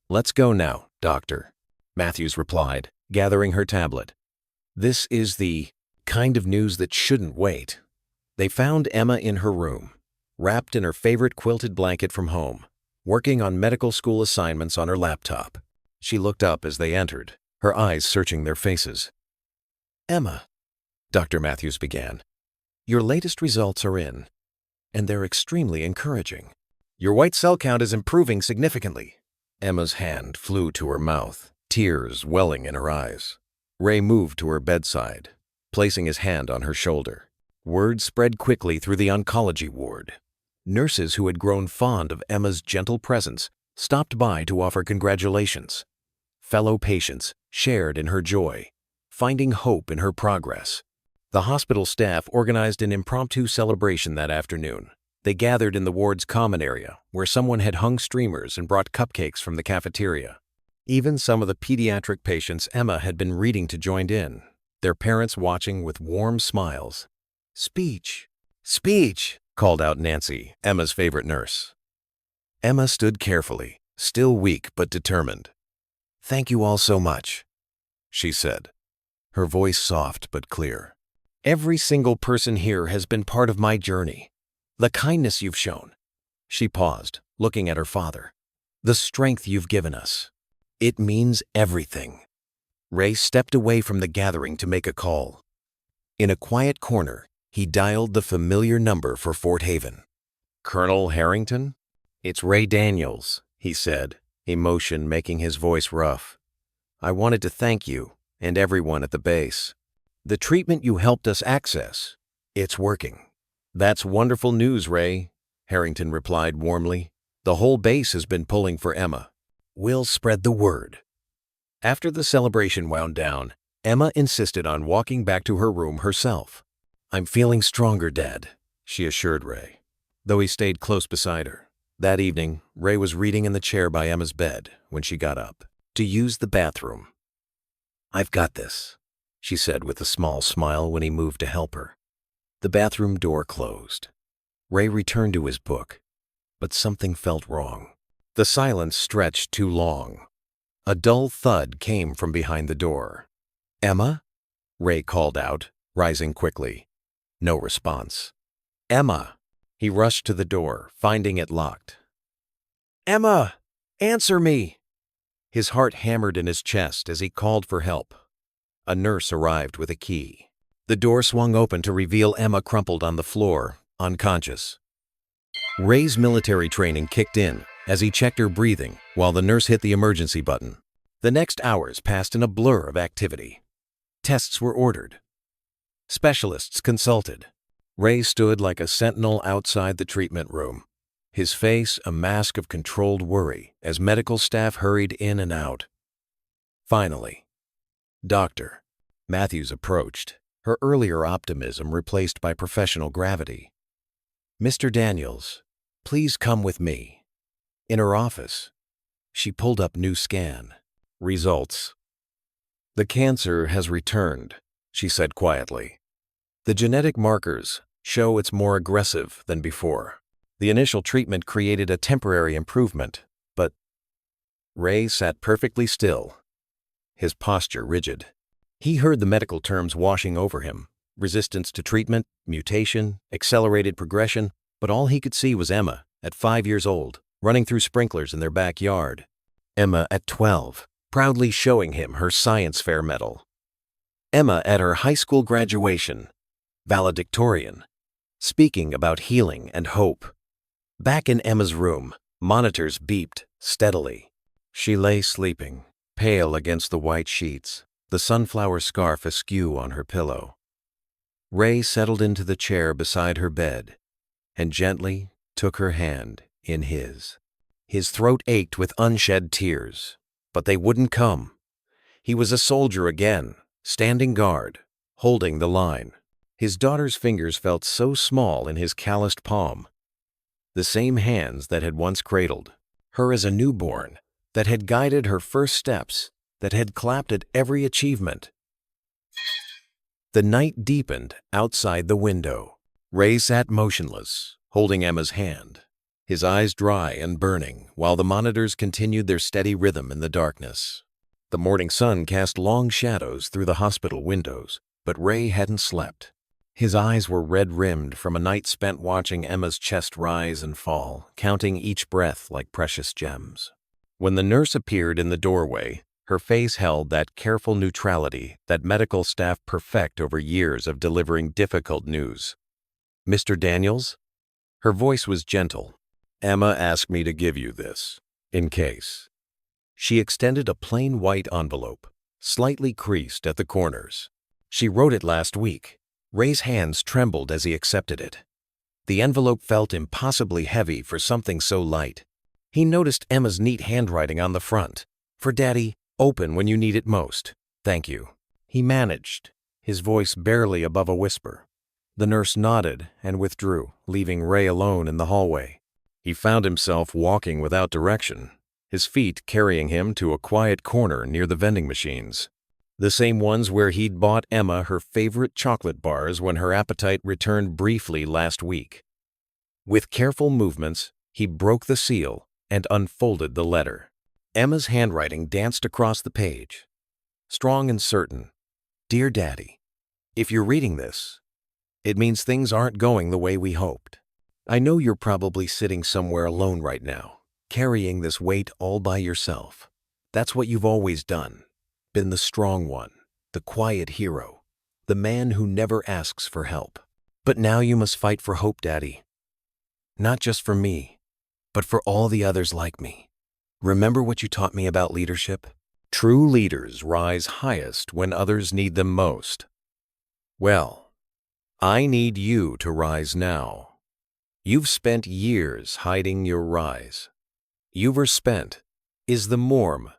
"Let's go now, doctor," Matthews replied, gathering her tablet. "This is the kind of news that shouldn't wait." They found Emma in her room, wrapped in her favorite quilted blanket from home, working on medical school assignments on her laptop. She looked up as they entered, her eyes searching their faces. "Emma," Dr. Matthews began, "your latest results are in, and they're extremely encouraging. Your white cell count is improving significantly." Emma's hand flew to her mouth, tears welling in her eyes. Ray moved to her bedside, placing his hand on her shoulder. Word spread quickly through the oncology ward. Nurses who had grown fond of Emma's gentle presence stopped by to offer congratulations. Fellow patients shared in her joy, finding hope in her progress. The hospital staff organized an impromptu celebration that afternoon. They gathered in the ward's common area, where someone had hung streamers and brought cupcakes from the cafeteria. Even some of the pediatric patients Emma had been reading to joined in, their parents watching with warm smiles. "Speech! Speech!" called out Nancy, Emma's favorite nurse. Emma stood carefully, still weak but determined. "Thank you all so much," she said, her voice soft but clear. "Every single person here has been part of my journey. The kindness you've shown." She paused, looking at her father. "The strength you've given us. It means everything." Ray stepped away from the gathering to make a call. In a quiet corner, he dialed the familiar number for Fort Haven. "Colonel Harrington?" "It's Ray Daniels," he said, emotion making his voice rough. "I wanted to thank you and everyone at the base. The treatment you helped us access, it's working." "That's wonderful news, Ray," Harrington replied warmly. "The whole base has been pulling for Emma. We'll spread the word." After the celebration wound down, Emma insisted on walking back to her room herself. "I'm feeling stronger, Dad," she assured Ray, though he stayed close beside her. That evening, Ray was reading in the chair by Emma's bed when she got up to use the bathroom. "I've got this," she said with a small smile when he moved to help her. The bathroom door closed. Ray returned to his book, but something felt wrong. The silence stretched too long. A dull thud came from behind the door. "Emma?" Ray called out, rising quickly. No response. "Emma!" He rushed to the door, finding it locked. "Emma! Answer me!" His heart hammered in his chest as he called for help. A nurse arrived with a key. The door swung open to reveal Emma crumpled on the floor, unconscious. Ray's military training kicked in as he checked her breathing while the nurse hit the emergency button. The next hours passed in a blur of activity. Tests were ordered. Specialists consulted. Ray stood like a sentinel outside the treatment room, his face a mask of controlled worry as medical staff hurried in and out. Finally, Dr. Matthews approached, her earlier optimism replaced by professional gravity. Mr. Daniels, please come with me. In her office, she pulled up new scan. Results. The cancer has returned, she said quietly. The genetic markers show it's more aggressive than before. The initial treatment created a temporary improvement, but Ray sat perfectly still, his posture rigid. He heard the medical terms washing over him: resistance to treatment, mutation, accelerated progression, but all he could see was Emma, at 5 years old, running through sprinklers in their backyard. Emma at 12, proudly showing him her science fair medal. Emma at her high school graduation, valedictorian, speaking about healing and hope. Back in Emma's room, monitors beeped steadily. She lay sleeping, pale against the white sheets, the sunflower scarf askew on her pillow. Ray settled into the chair beside her bed and gently took her hand in his. His throat ached with unshed tears, but they wouldn't come. He was a soldier again, standing guard, holding the line. His daughter's fingers felt so small in his calloused palm. The same hands that had once cradled her as a newborn, that had guided her first steps, that had clapped at every achievement. The night deepened outside the window. Ray sat motionless, holding Emma's hand, his eyes dry and burning, while the monitors continued their steady rhythm in the darkness. The morning sun cast long shadows through the hospital windows, but Ray hadn't slept. His eyes were red-rimmed from a night spent watching Emma's chest rise and fall, counting each breath like precious gems. When the nurse appeared in the doorway, her face held that careful neutrality that medical staff perfect over years of delivering difficult news. "Mr. Daniels?" Her voice was gentle. "Emma asked me to give you this, in case." She extended a plain white envelope, slightly creased at the corners. "She wrote it last week." Ray's hands trembled as he accepted it. The envelope felt impossibly heavy for something so light. He noticed Emma's neat handwriting on the front. "For Daddy, open when you need it most. Thank you." He managed, his voice barely above a whisper. The nurse nodded and withdrew, leaving Ray alone in the hallway. He found himself walking without direction, his feet carrying him to a quiet corner near the vending machines. The same ones where he'd bought Emma her favorite chocolate bars when her appetite returned briefly last week. With careful movements, he broke the seal and unfolded the letter. Emma's handwriting danced across the page, strong and certain. "Dear Daddy, if you're reading this, it means things aren't going the way we hoped. I know you're probably sitting somewhere alone right now, carrying this weight all by yourself. That's what you've always done. Been the strong one, the quiet hero, the man who never asks for help. But now you must fight for hope, Daddy. Not just for me, but for all the others like me. Remember what you taught me about leadership? True leaders rise highest when others need them most. Well, I need you to rise now. You've spent years hiding your rise. You've spent is the morm,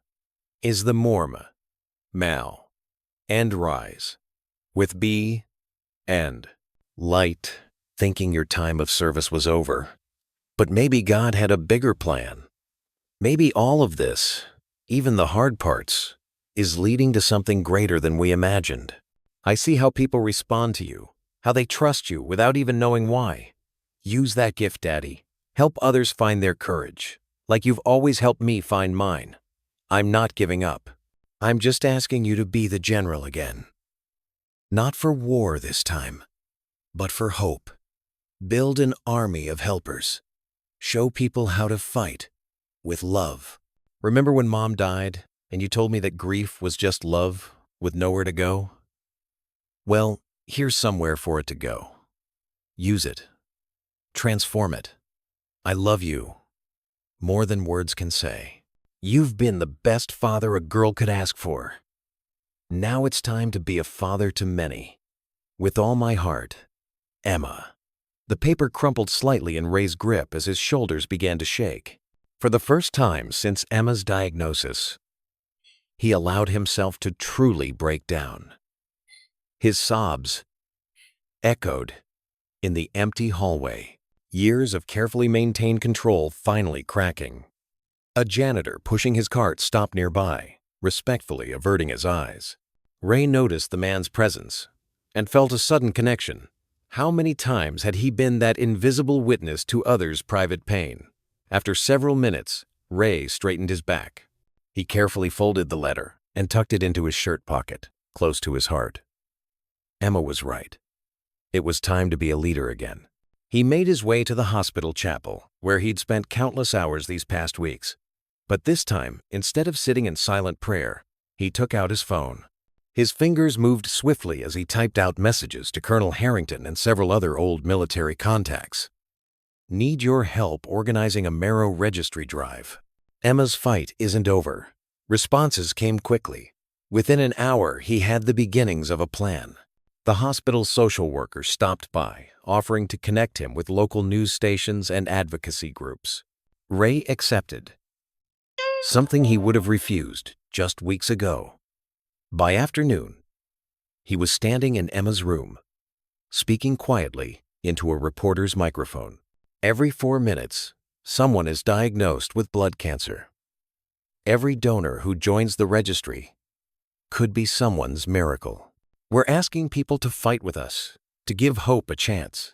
Mal, and rise, with B, and light, thinking your time of service was over. But maybe God had a bigger plan. Maybe all of this, even the hard parts, is leading to something greater than we imagined. I see how people respond to you, how they trust you without even knowing why. Use that gift, Daddy. Help others find their courage, like you've always helped me find mine. I'm not giving up. I'm just asking you to be the general again. Not for war this time, but for hope. Build an army of helpers. Show people how to fight with love. Remember when Mom died and you told me that grief was just love with nowhere to go? Well, here's somewhere for it to go. Use it. Transform it. I love you more than words can say. You've been the best father a girl could ask for. Now it's time to be a father to many. With all my heart, Emma." The paper crumpled slightly in Ray's grip as his shoulders began to shake. For the first time since Emma's diagnosis, he allowed himself to truly break down. His sobs echoed in the empty hallway. years of carefully maintained control finally cracking. A janitor pushing his cart stopped nearby, respectfully averting his eyes. Ray noticed the man's presence and felt a sudden connection. How many times had he been that invisible witness to others' private pain? After several minutes, Ray straightened his back. He carefully folded the letter and tucked it into his shirt pocket, close to his heart. Emma was right. It was time to be a leader again. He made his way to the hospital chapel, where he'd spent countless hours these past weeks. But this time, instead of sitting in silent prayer, he took out his phone. His fingers moved swiftly as he typed out messages to Colonel Harrington and several other old military contacts. Need your help organizing a marrow registry drive. Emma's fight isn't over. Responses came quickly. Within an hour, he had the beginnings of a plan. The hospital's social worker stopped by, offering to connect him with local news stations and advocacy groups. Ray accepted, something he would have refused just weeks ago. By afternoon, he was standing in Emma's room, speaking quietly into a reporter's microphone. Every 4 minutes, someone is diagnosed with blood cancer. Every donor who joins the registry could be someone's miracle. We're asking people to fight with us, to give hope a chance.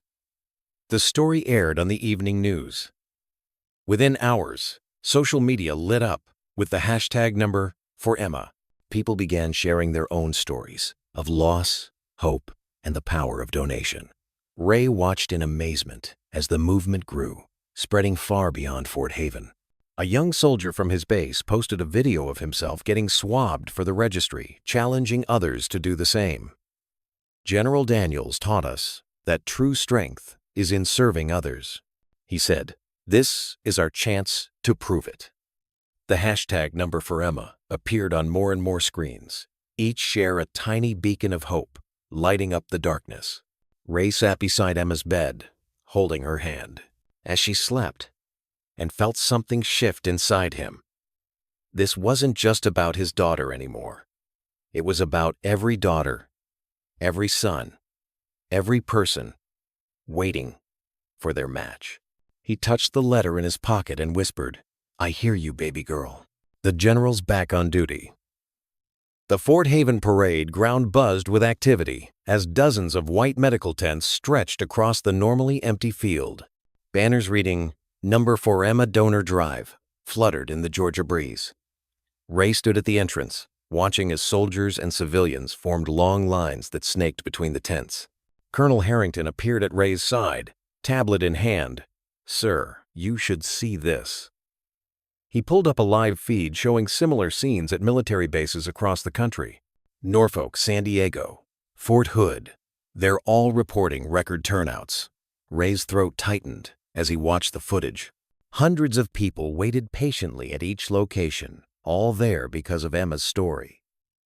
The story aired on the evening news. Within hours, social media lit up with the hashtag number for Emma. People began sharing their own stories of loss, hope, and the power of donation. Ray watched in amazement as the movement grew, spreading far beyond Fort Haven. A young soldier from his base posted a video of himself getting swabbed for the registry, challenging others to do the same. General Daniels taught us that true strength is in serving others. He said, "This is our chance to prove it." The hashtag number for Emma appeared on more and more screens, each share a tiny beacon of hope, lighting up the darkness. Ray sat beside Emma's bed, holding her hand, as she slept, and felt something shift inside him. This wasn't just about his daughter anymore. It was about every daughter, every son, every person, waiting for their match. He touched the letter in his pocket and whispered, "I hear you, baby girl." The general's back on duty. The Fort Haven parade ground buzzed with activity as dozens of white medical tents stretched across the normally empty field. Banners reading, "Number for Emma Donor Drive," fluttered in the Georgia breeze. Ray stood at the entrance, watching as soldiers and civilians formed long lines that snaked between the tents. Colonel Harrington appeared at Ray's side, tablet in hand. "Sir, you should see this." He pulled up a live feed showing similar scenes at military bases across the country. Norfolk, San Diego, Fort Hood. They're all reporting record turnouts. Ray's throat tightened as he watched the footage. Hundreds of people waited patiently at each location, all there because of Emma's story.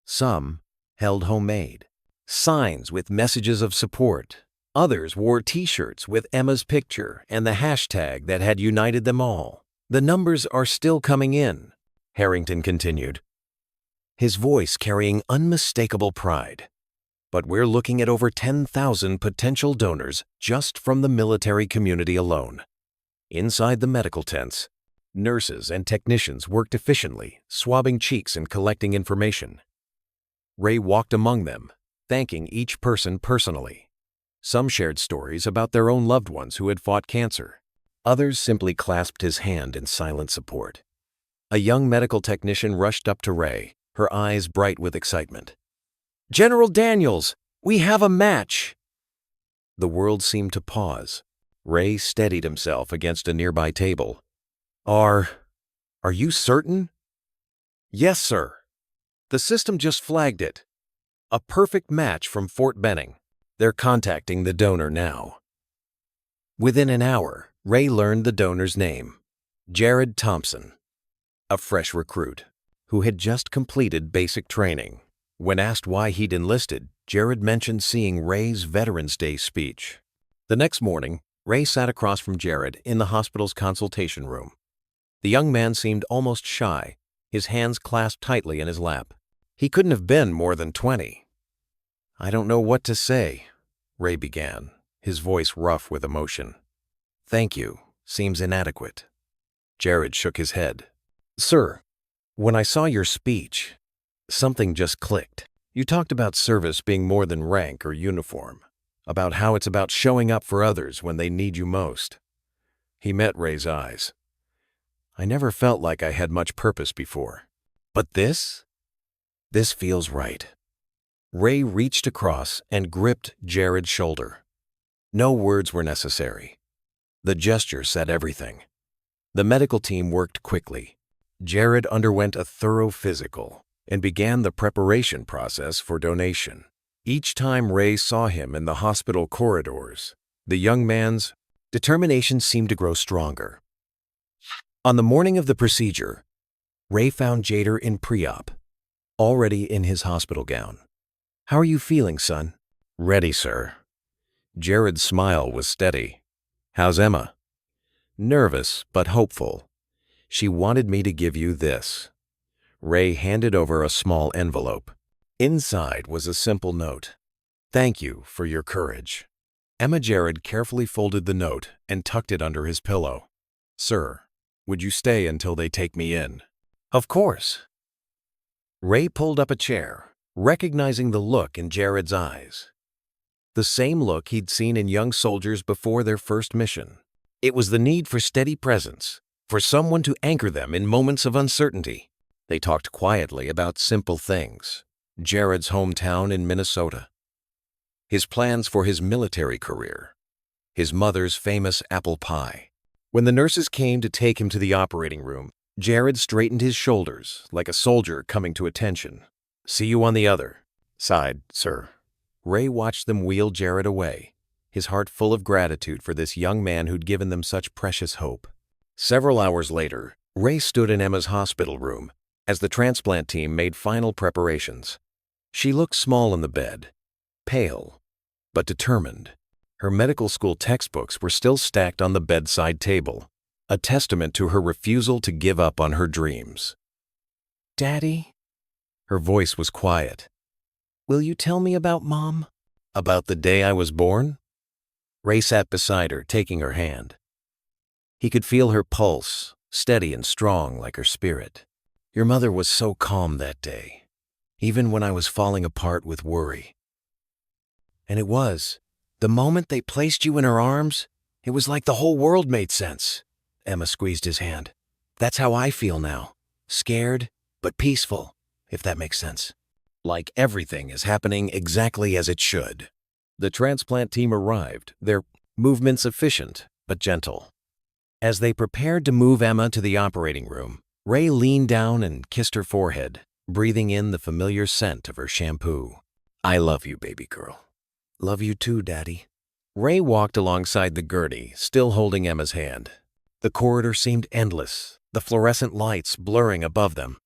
Some held homemade signs with messages of support. Others wore T-shirts with Emma's picture and the hashtag that had united them all. "The numbers are still coming in," Harrington continued, his voice carrying unmistakable pride. "But we're looking at over 10,000 potential donors just from the military community alone." Inside the medical tents, nurses and technicians worked efficiently, swabbing cheeks and collecting information. Ray walked among them, thanking each person personally. Some shared stories about their own loved ones who had fought cancer. Others simply clasped his hand in silent support. A young medical technician rushed up to Ray, her eyes bright with excitement. "General Daniels, we have a match!" The world seemed to pause. Ray steadied himself against a nearby table. Are you certain?" "Yes, sir. The system just flagged it. A perfect match from Fort Benning. They're contacting the donor now." Within an hour, Ray learned the donor's name, Jared Thompson, a fresh recruit who had just completed basic training. When asked why he'd enlisted, Jared mentioned seeing Ray's Veterans Day speech. The next morning, Ray sat across from Jared in the hospital's consultation room. The young man seemed almost shy, his hands clasped tightly in his lap. He couldn't have been more than 20. "I don't know what to say," Ray began, his voice rough with emotion. "Thank you seems inadequate." Jared shook his head. "Sir, when I saw your speech, something just clicked. You talked about service being more than rank or uniform, about how it's about showing up for others when they need you most." He met Ray's eyes. "I never felt like I had much purpose before. But this feels right." Ray reached across and gripped Jared's shoulder. No words were necessary. The gesture said everything. The medical team worked quickly. Jared underwent a thorough physical and began the preparation process for donation. Each time Ray saw him in the hospital corridors, the young man's determination seemed to grow stronger. On the morning of the procedure, Ray found Jader in pre-op, already in his hospital gown. "How are you feeling, son?" "Ready, sir." Jared's smile was steady. "How's Emma?" "Nervous, but hopeful. She wanted me to give you this." Ray handed over a small envelope. Inside was a simple note. "Thank you for your courage." Jared carefully folded the note and tucked it under his pillow. "Sir, would you stay until they take me in?" "Of course." Ray pulled up a chair, recognizing the look in Jared's eyes. The same look he'd seen in young soldiers before their first mission. It was the need for steady presence, for someone to anchor them in moments of uncertainty. They talked quietly about simple things. Jared's hometown in Minnesota, his plans for his military career, his mother's famous apple pie. When the nurses came to take him to the operating room, Jared straightened his shoulders like a soldier coming to attention. "See you on the other side, sir." Ray watched them wheel Jared away, his heart full of gratitude for this young man who'd given them such precious hope. Several hours later, Ray stood in Emma's hospital room as the transplant team made final preparations. She looked small in the bed, pale, but determined. Her medical school textbooks were still stacked on the bedside table, a testament to her refusal to give up on her dreams. "Daddy?" Her voice was quiet. "Will you tell me about Mom?" "About the day I was born?" Ray sat beside her, taking her hand. He could feel her pulse, steady and strong like her spirit. "Your mother was so calm that day, even when I was falling apart with worry. And it was, the moment they placed you in her arms, it was like the whole world made sense." Emma squeezed his hand. "That's how I feel now. Scared, but peaceful, if that makes sense. Like everything is happening exactly as it should." The transplant team arrived, their movements efficient but gentle. As they prepared to move Emma to the operating room, Ray leaned down and kissed her forehead, breathing in the familiar scent of her shampoo. "I love you, baby girl." "Love you too, Daddy." Ray walked alongside the gurney, still holding Emma's hand. The corridor seemed endless, the fluorescent lights blurring above them.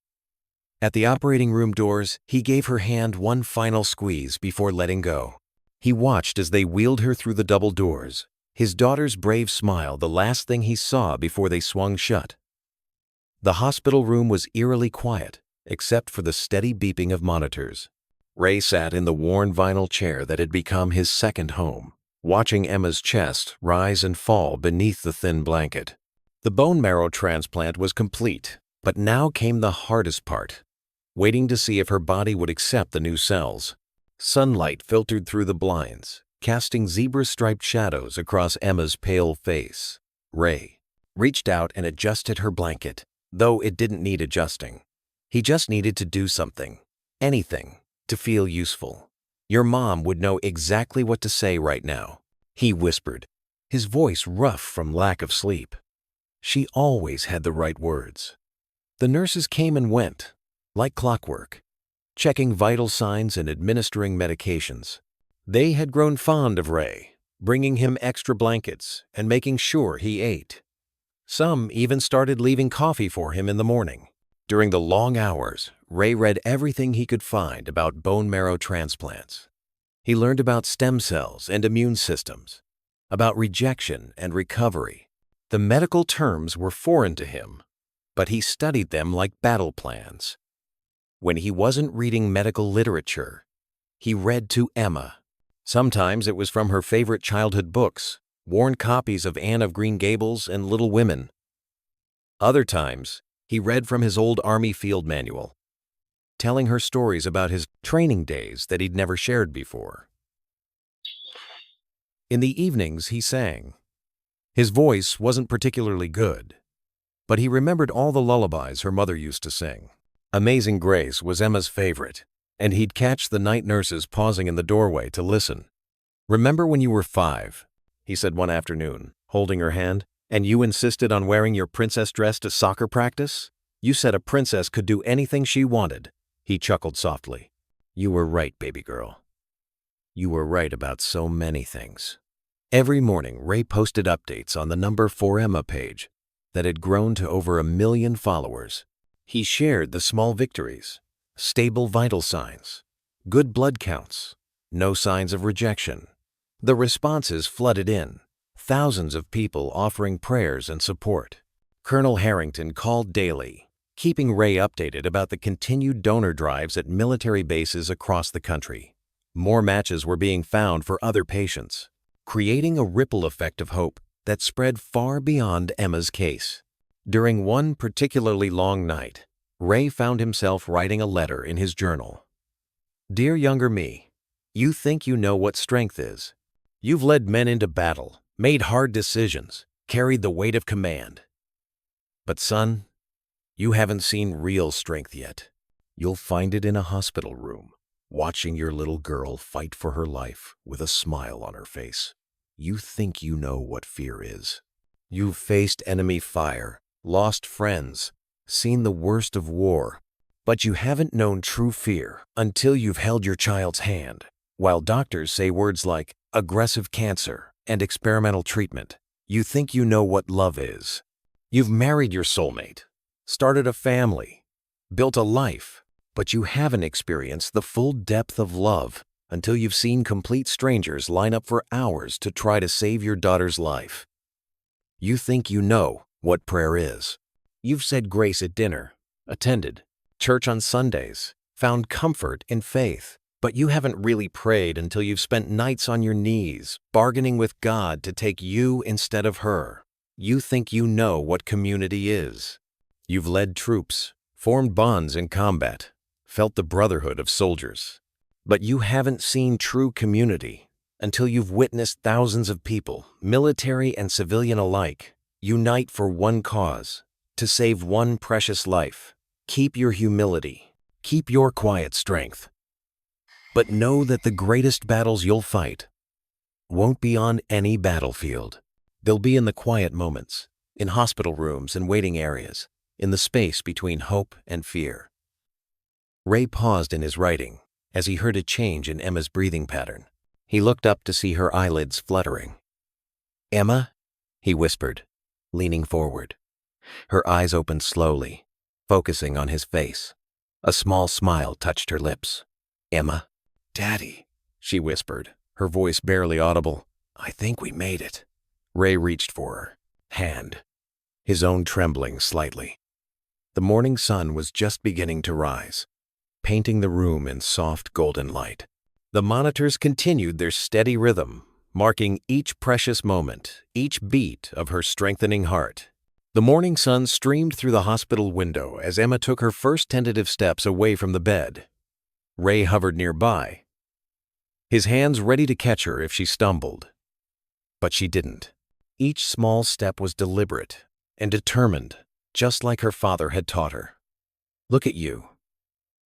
At the operating room doors, he gave her hand one final squeeze before letting go. He watched as they wheeled her through the double doors, his daughter's brave smile the last thing he saw before they swung shut. The hospital room was eerily quiet, except for the steady beeping of monitors. Ray sat in the worn vinyl chair that had become his second home, watching Emma's chest rise and fall beneath the thin blanket. The bone marrow transplant was complete, but now came the hardest part, waiting to see if her body would accept the new cells. Sunlight filtered through the blinds, casting zebra-striped shadows across Emma's pale face. Ray reached out and adjusted her blanket, though it didn't need adjusting. He just needed to do something, anything, to feel useful. "Your mom would know exactly what to say right now," he whispered, his voice rough from lack of sleep. She always had the right words. The nurses came and went, like clockwork, checking vital signs and administering medications. They had grown fond of Ray, bringing him extra blankets and making sure he ate. Some even started leaving coffee for him in the morning. During the long hours, Ray read everything he could find about bone marrow transplants. He learned about stem cells and immune systems, about rejection and recovery. The medical terms were foreign to him, but he studied them like battle plans. When he wasn't reading medical literature, he read to Emma. Sometimes it was from her favorite childhood books, worn copies of Anne of Green Gables and Little Women. Other times, he read from his old Army field manual, telling her stories about his training days that he'd never shared before. In the evenings, he sang. His voice wasn't particularly good, but he remembered all the lullabies her mother used to sing. Amazing Grace was Emma's favorite, and he'd catch the night nurses pausing in the doorway to listen. "Remember when you were 5, he said one afternoon, holding her hand, "and you insisted on wearing your princess dress to soccer practice? You said a princess could do anything she wanted." He chuckled softly. "You were right, baby girl. You were right about so many things." Every morning, Ray posted updates on the Number 4 Emma page that had grown to over 1 million followers. He shared the small victories, stable vital signs, good blood counts, no signs of rejection. The responses flooded in, thousands of people offering prayers and support. Colonel Harrington called daily, keeping Ray updated about the continued donor drives at military bases across the country. More matches were being found for other patients, creating a ripple effect of hope that spread far beyond Emma's case. During one particularly long night, Ray found himself writing a letter in his journal. "Dear younger me, you think you know what strength is. You've led men into battle, made hard decisions, carried the weight of command. But son, you haven't seen real strength yet. You'll find it in a hospital room, watching your little girl fight for her life with a smile on her face. You think you know what fear is. You've faced enemy fire, lost friends, seen the worst of war, but you haven't known true fear until you've held your child's hand. While doctors say words like aggressive cancer and experimental treatment, you think you know what love is. You've married your soulmate, started a family, built a life, but you haven't experienced the full depth of love until you've seen complete strangers line up for hours to try to save your daughter's life. You think you know what prayer is. You've said grace at dinner, attended church on Sundays, found comfort in faith, but you haven't really prayed until you've spent nights on your knees, bargaining with God to take you instead of her. You think you know what community is. You've led troops, formed bonds in combat, felt the brotherhood of soldiers, but you haven't seen true community until you've witnessed thousands of people, military and civilian alike, unite for one cause, to save one precious life. Keep your humility, keep your quiet strength. But know that the greatest battles you'll fight won't be on any battlefield. They'll be in the quiet moments, in hospital rooms and waiting areas, in the space between hope and fear." Ray paused in his writing as he heard a change in Emma's breathing pattern. He looked up to see her eyelids fluttering. "Emma?" he whispered, leaning forward. Her eyes opened slowly, focusing on his face. A small smile touched her lips. "Emma?" "Daddy," she whispered, her voice barely audible. "I think we made it." Ray reached for her hand, his own trembling slightly. The morning sun was just beginning to rise, painting the room in soft golden light. The monitors continued their steady rhythm, marking each precious moment, each beat of her strengthening heart. The morning sun streamed through the hospital window as Emma took her first tentative steps away from the bed. Ray hovered nearby, his hands ready to catch her if she stumbled. But she didn't. Each small step was deliberate and determined, just like her father had taught her. "Look at you,"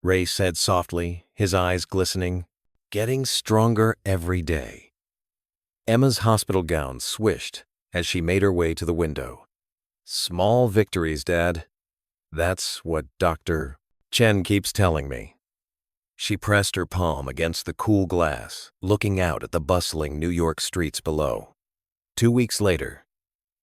Ray said softly, his eyes glistening, "getting stronger every day." Emma's hospital gown swished as she made her way to the window. "Small victories, Dad. That's what Dr. Chen keeps telling me." She pressed her palm against the cool glass, looking out at the bustling New York streets below. 2 weeks later,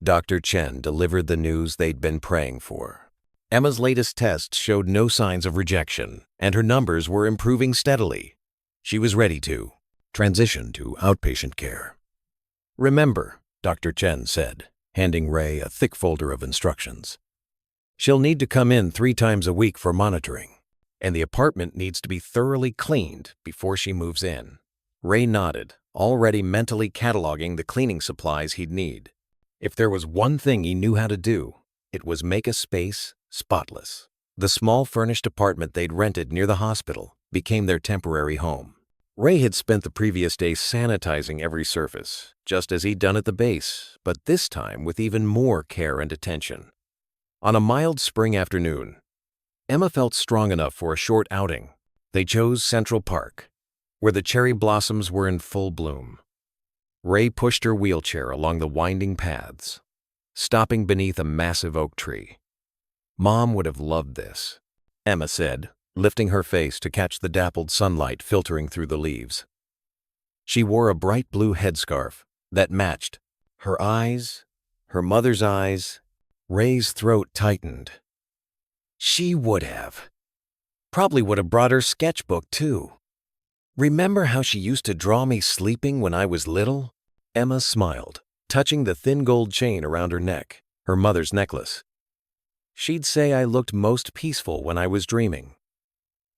Dr. Chen delivered the news they'd been praying for. Emma's latest tests showed no signs of rejection, and her numbers were improving steadily. She was ready to transition to outpatient care. "Remember," Dr. Chen said, handing Ray a thick folder of instructions, "she'll need to come in 3 times a week for monitoring, and the apartment needs to be thoroughly cleaned before she moves in. Ray nodded, already mentally cataloging the cleaning supplies he'd need. If there was one thing he knew how to do, it was make a space spotless. The small furnished apartment they'd rented near the hospital became their temporary home. Ray had spent the previous day sanitizing every surface, just as he'd done at the base, but this time with even more care and attention. On a mild spring afternoon, Emma felt strong enough for a short outing. They chose Central Park, where the cherry blossoms were in full bloom. Ray pushed her wheelchair along the winding paths, stopping beneath a massive oak tree. "Mom would have loved this," Emma said, lifting her face to catch the dappled sunlight filtering through the leaves. She wore a bright blue headscarf that matched her eyes, her mother's eyes. Ray's throat tightened. She would have. Probably would have brought her sketchbook, too. "Remember how she used to draw me sleeping when I was little?" Emma smiled, touching the thin gold chain around her neck, her mother's necklace. "She'd say I looked most peaceful when I was dreaming."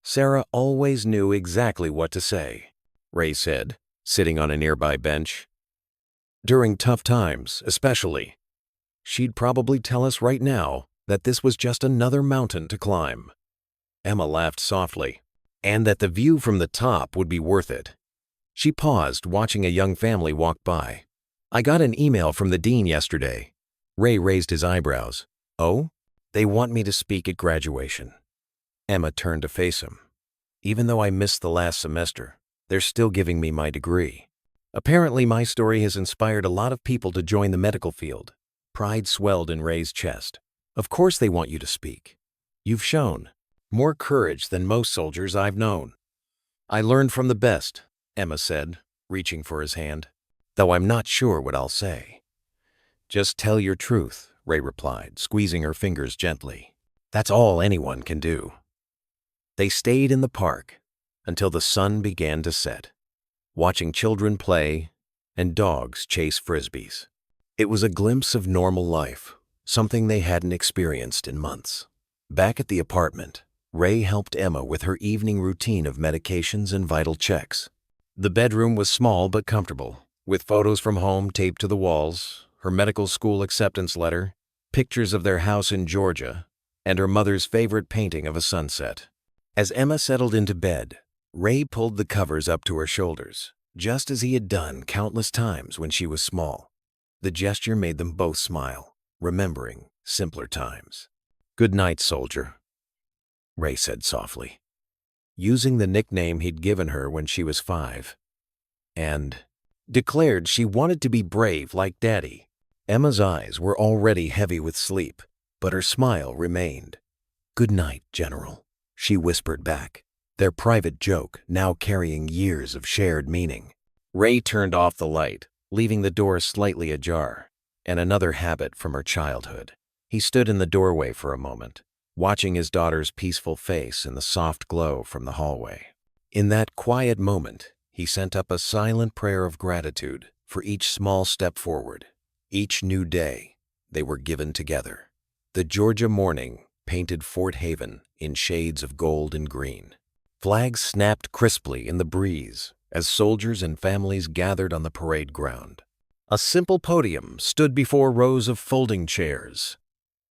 Sarah always knew exactly what to say, Ray said, sitting on a nearby bench. "During tough times, especially. She'd probably tell us right now that this was just another mountain to climb." Emma laughed softly, "and that the view from the top would be worth it." She paused, watching a young family walk by. "I got an email from the dean yesterday." Ray raised his eyebrows. "Oh? They want me to speak at graduation." Emma turned to face him. "Even though I missed the last semester, they're still giving me my degree. Apparently my story has inspired a lot of people to join the medical field." Pride swelled in Ray's chest. "Of course they want you to speak. You've shown more courage than most soldiers I've known." "I learned from the best," Emma said, reaching for his hand, "though I'm not sure what I'll say." "Just tell your truth," Ray replied, squeezing her fingers gently. "That's all anyone can do." They stayed in the park until the sun began to set, watching children play and dogs chase frisbees. It was a glimpse of normal life, something they hadn't experienced in months. Back at the apartment, Ray helped Emma with her evening routine of medications and vital checks. The bedroom was small but comfortable, with photos from home taped to the walls, her medical school acceptance letter, pictures of their house in Georgia, and her mother's favorite painting of a sunset. As Emma settled into bed, Ray pulled the covers up to her shoulders, just as he had done countless times when she was small. The gesture made them both smile, remembering simpler times. "Good night, soldier," Ray said softly, using the nickname he'd given her when she was 5, and declared she wanted to be brave like Daddy. Emma's eyes were already heavy with sleep, but her smile remained. "Good night, General," she whispered back, their private joke now carrying years of shared meaning. Ray turned off the light, leaving the door slightly ajar, and another habit from her childhood. He stood in the doorway for a moment, watching his daughter's peaceful face in the soft glow from the hallway. In that quiet moment, he sent up a silent prayer of gratitude for each small step forward, each new day they were given together. The Georgia morning painted Fort Haven in shades of gold and green. Flags snapped crisply in the breeze as soldiers and families gathered on the parade ground. A simple podium stood before rows of folding chairs,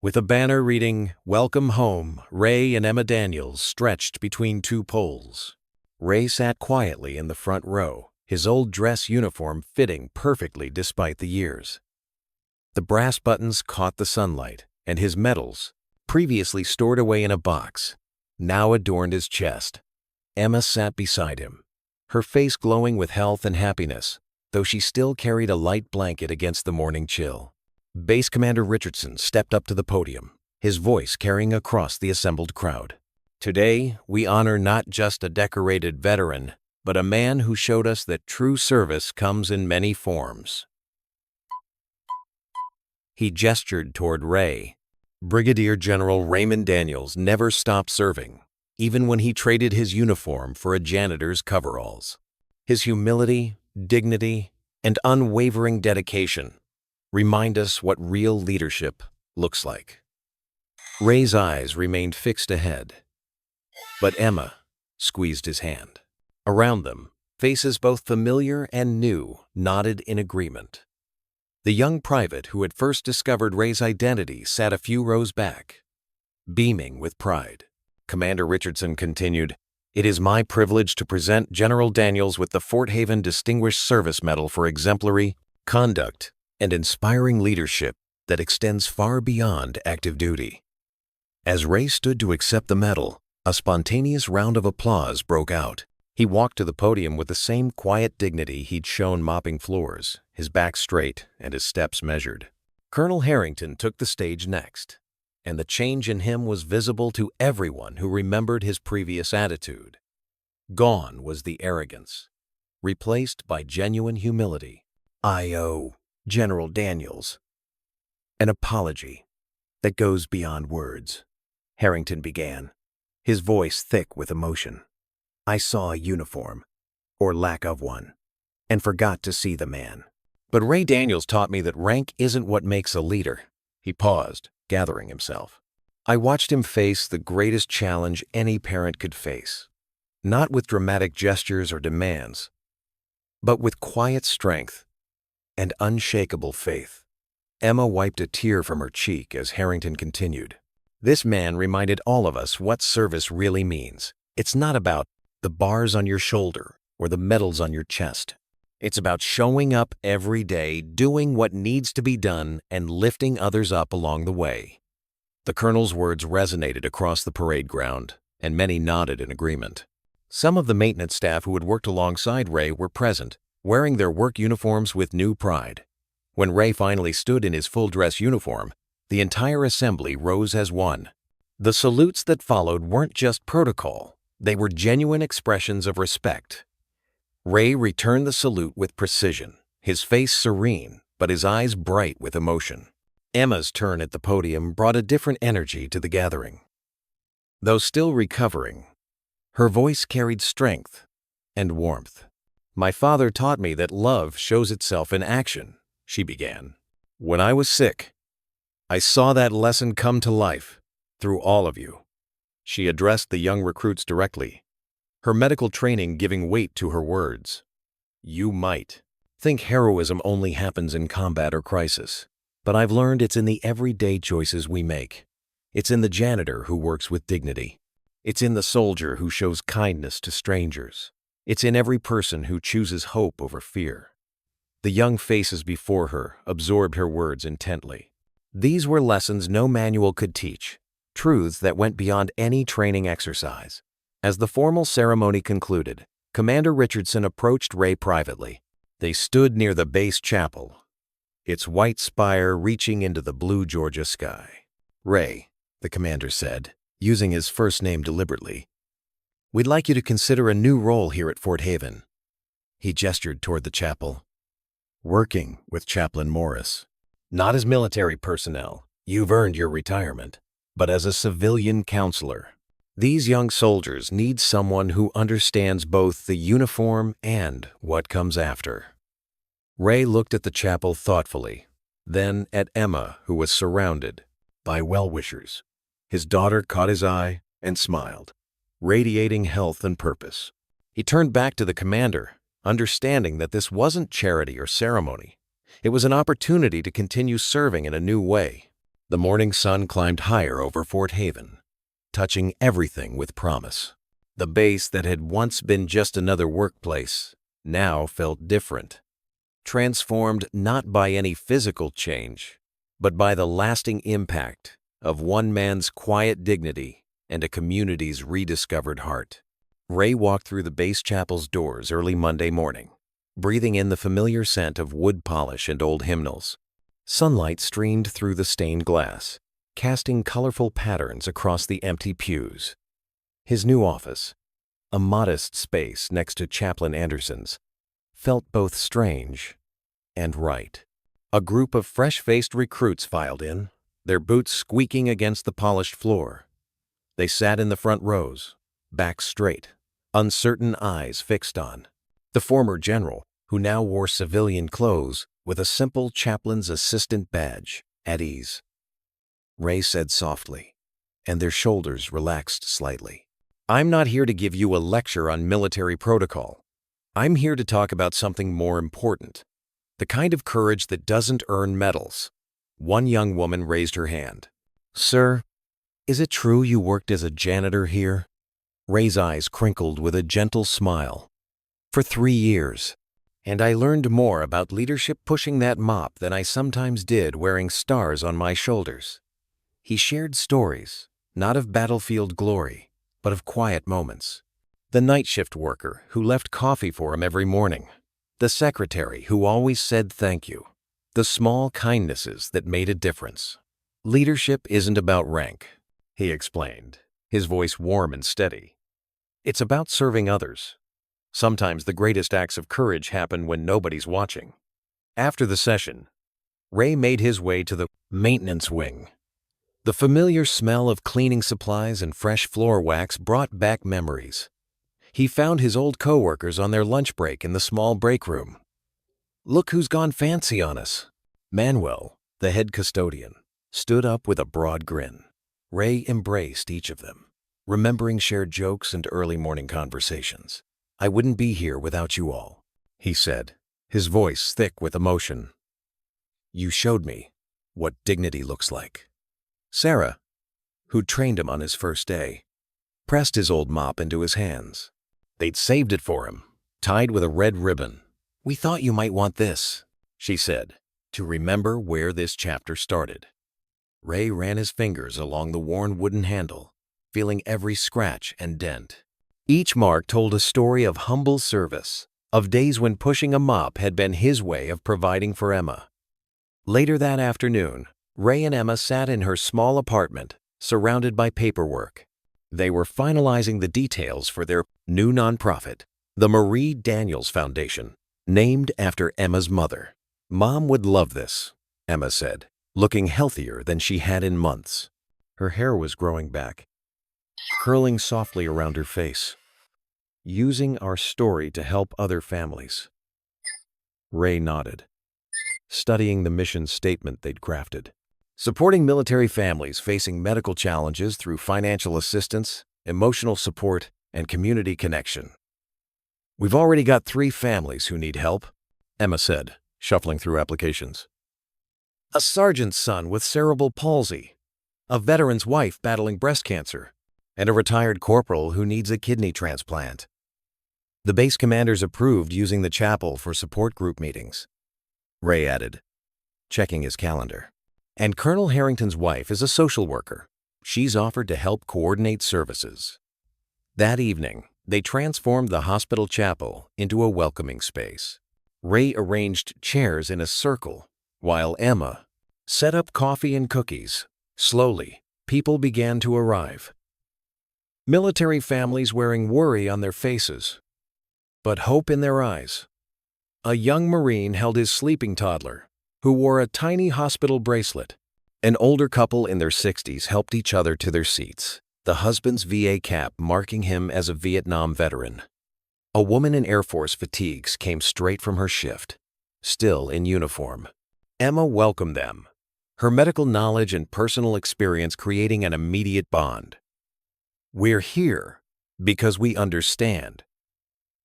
with a banner reading, "Welcome Home, Ray and Emma Daniels," stretched between two poles. Ray sat quietly in the front row, his old dress uniform fitting perfectly despite the years. The brass buttons caught the sunlight, and his medals, previously stored away in a box, now adorned his chest. Emma sat beside him, her face glowing with health and happiness, though she still carried a light blanket against the morning chill. Base Commander Richardson stepped up to the podium, his voice carrying across the assembled crowd. "Today, we honor not just a decorated veteran, but a man who showed us that true service comes in many forms." He gestured toward Ray. Brigadier General Raymond Daniels never stopped serving, even when he traded his uniform for a janitor's coveralls. His humility, dignity, and unwavering dedication remind us what real leadership looks like. Ray's eyes remained fixed ahead, but Emma squeezed his hand. Around them, Faces both familiar and new nodded in agreement. The young private who had first discovered Ray's identity sat a few rows back, beaming with pride. Commander Richardson continued, "It is my privilege to present General Daniels with the Fort Haven Distinguished Service Medal for exemplary conduct and inspiring leadership that extends far beyond active duty." As Ray stood to accept the medal, a spontaneous round of applause broke out. He walked to the podium with the same quiet dignity he'd shown mopping floors, his back straight and his steps measured. Colonel Harrington took the stage next, and the change in him was visible to everyone who remembered his previous attitude. Gone was the arrogance, replaced by genuine humility. "I owe General Daniels an apology that goes beyond words," Harrington began, his voice thick with emotion. "I saw a uniform, or lack of one, and forgot to see the man. But Ray Daniels taught me that rank isn't what makes a leader." He paused, gathering himself. "I watched him face the greatest challenge any parent could face, not with dramatic gestures or demands, but with quiet strength and unshakable faith." Emma wiped a tear from her cheek as Harrington continued. "This man reminded all of us what service really means. It's not about the bars on your shoulder or the medals on your chest. It's about showing up every day, doing what needs to be done, and lifting others up along the way." The colonel's words resonated across the parade ground, and many nodded in agreement. Some of the maintenance staff who had worked alongside Ray were present, wearing their work uniforms with new pride. When Ray finally stood in his full-dress uniform, the entire assembly rose as one. The salutes that followed weren't just protocol. They were genuine expressions of respect. Ray returned the salute with precision, his face serene, but his eyes bright with emotion. Emma's turn at the podium brought a different energy to the gathering. Though still recovering, her voice carried strength and warmth. "My father taught me that love shows itself in action," she began. "When I was sick, I saw that lesson come to life through all of you." She addressed the young recruits directly, her medical training giving weight to her words. "You might think heroism only happens in combat or crisis, but I've learned it's in the everyday choices we make. It's in the janitor who works with dignity. It's in the soldier who shows kindness to strangers. It's in every person who chooses hope over fear." The young faces before her absorbed her words intently. These were lessons no manual could teach, truths that went beyond any training exercise. As the formal ceremony concluded, Commander Richardson approached Ray privately. They stood near the base chapel, its white spire reaching into the blue Georgia sky. "Ray," the commander said, using his first name deliberately, "we'd like you to consider a new role here at Fort Haven." He gestured toward the chapel. "Working with Chaplain Morris. Not as military personnel, you've earned your retirement, but as a civilian counselor. These young soldiers need someone who understands both the uniform and what comes after." Ray looked at the chapel thoughtfully, then at Emma, who was surrounded by well-wishers. His daughter caught his eye and smiled, radiating health and purpose. He turned back to the commander, understanding that this wasn't charity or ceremony. It was an opportunity to continue serving in a new way. The morning sun climbed higher over Fort Haven, touching everything with promise. The base that had once been just another workplace now felt different, transformed not by any physical change, but by the lasting impact of one man's quiet dignity and a community's rediscovered heart. Ray walked through the base chapel's doors early Monday morning, breathing in the familiar scent of wood polish and old hymnals. Sunlight streamed through the stained glass, casting colorful patterns across the empty pews. His new office, a modest space next to Chaplain Anderson's, felt both strange and right. A group of fresh-faced recruits filed in, their boots squeaking against the polished floor. They sat in the front rows, backs straight, uncertain eyes fixed on the former general, who now wore civilian clothes with a simple chaplain's assistant badge, at ease. Ray said softly, and their shoulders relaxed slightly. "I'm not here to give you a lecture on military protocol. I'm here to talk about something more important. The kind of courage that doesn't earn medals. One young woman raised her hand. Sir, is it true you worked as a janitor here? Ray's eyes crinkled with a gentle smile. For 3 years. And I learned more about leadership pushing that mop than I sometimes did wearing stars on my shoulders. He shared stories, not of battlefield glory, but of quiet moments. The night shift worker who left coffee for him every morning. The secretary who always said thank you. The small kindnesses that made a difference. Leadership isn't about rank, he explained, his voice warm and steady. It's about serving others. Sometimes the greatest acts of courage happen when nobody's watching. After the session, Ray made his way to the maintenance wing. The familiar smell of cleaning supplies and fresh floor wax brought back memories. He found his old coworkers on their lunch break in the small break room. Look who's gone fancy on us. Manuel, the head custodian, stood up with a broad grin. Ray embraced each of them, remembering shared jokes and early morning conversations. I wouldn't be here without you all, he said, his voice thick with emotion. You showed me what dignity looks like. Sarah, who'd trained him on his first day, pressed his old mop into his hands. They'd saved it for him, tied with a red ribbon. We thought you might want this, she said, to remember where this chapter started. Ray ran his fingers along the worn wooden handle, feeling every scratch and dent. Each mark told a story of humble service, of days when pushing a mop had been his way of providing for Emma. Later that afternoon, Ray and Emma sat in her small apartment, surrounded by paperwork. They were finalizing the details for their new nonprofit, the Marie Daniels Foundation, named after Emma's mother. Mom would love this, Emma said, looking healthier than she had in months. Her hair was growing back, curling softly around her face. Using our story to help other families. Ray nodded, studying the mission statement they'd crafted. Supporting military families facing medical challenges through financial assistance, emotional support, and community connection. We've already got 3 families who need help, Emma said, shuffling through applications. A sergeant's son with cerebral palsy, a veteran's wife battling breast cancer, and a retired corporal who needs a kidney transplant. The base commanders approved using the chapel for support group meetings, Ray added, checking his calendar. And Colonel Harrington's wife is a social worker. She's offered to help coordinate services. That evening, they transformed the hospital chapel into a welcoming space. Ray arranged chairs in a circle, while Emma set up coffee and cookies. Slowly, people began to arrive. Military families wearing worry on their faces, but hope in their eyes. A young Marine held his sleeping toddler, who wore a tiny hospital bracelet. An older couple in their 60s helped each other to their seats, the husband's VA cap marking him as a Vietnam veteran. A woman in Air Force fatigues came straight from her shift, still in uniform. Emma welcomed them, her medical knowledge and personal experience creating an immediate bond. We're here because we understand,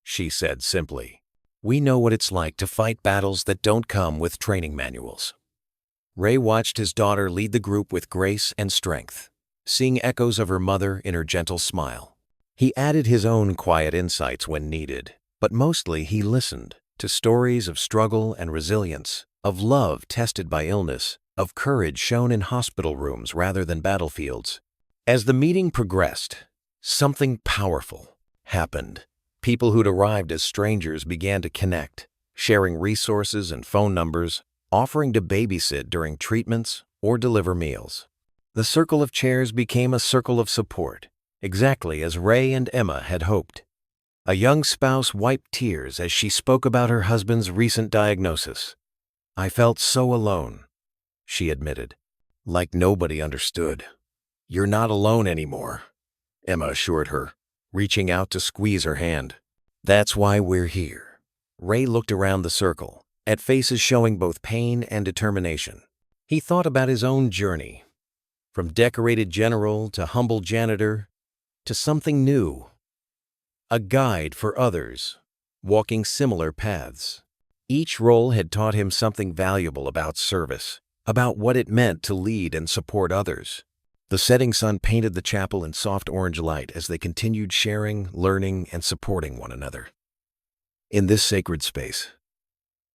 she said simply. We know what it's like to fight battles that don't come with training manuals. Ray watched his daughter lead the group with grace and strength, seeing echoes of her mother in her gentle smile. He added his own quiet insights when needed, but mostly he listened to stories of struggle and resilience, of love tested by illness, of courage shown in hospital rooms rather than battlefields. As the meeting progressed, something powerful happened. People who'd arrived as strangers began to connect, sharing resources and phone numbers, offering to babysit during treatments or deliver meals. The circle of chairs became a circle of support, exactly as Ray and Emma had hoped. A young spouse wiped tears as she spoke about her husband's recent diagnosis. I felt so alone, she admitted, like nobody understood. You're not alone anymore, Emma assured her, reaching out to squeeze her hand. That's why we're here. Ray looked around the circle, at faces showing both pain and determination. He thought about his own journey, from decorated general to humble janitor to something new. A guide for others, walking similar paths. Each role had taught him something valuable about service, about what it meant to lead and support others. The setting sun painted the chapel in soft orange light as they continued sharing, learning, and supporting one another. In this sacred space,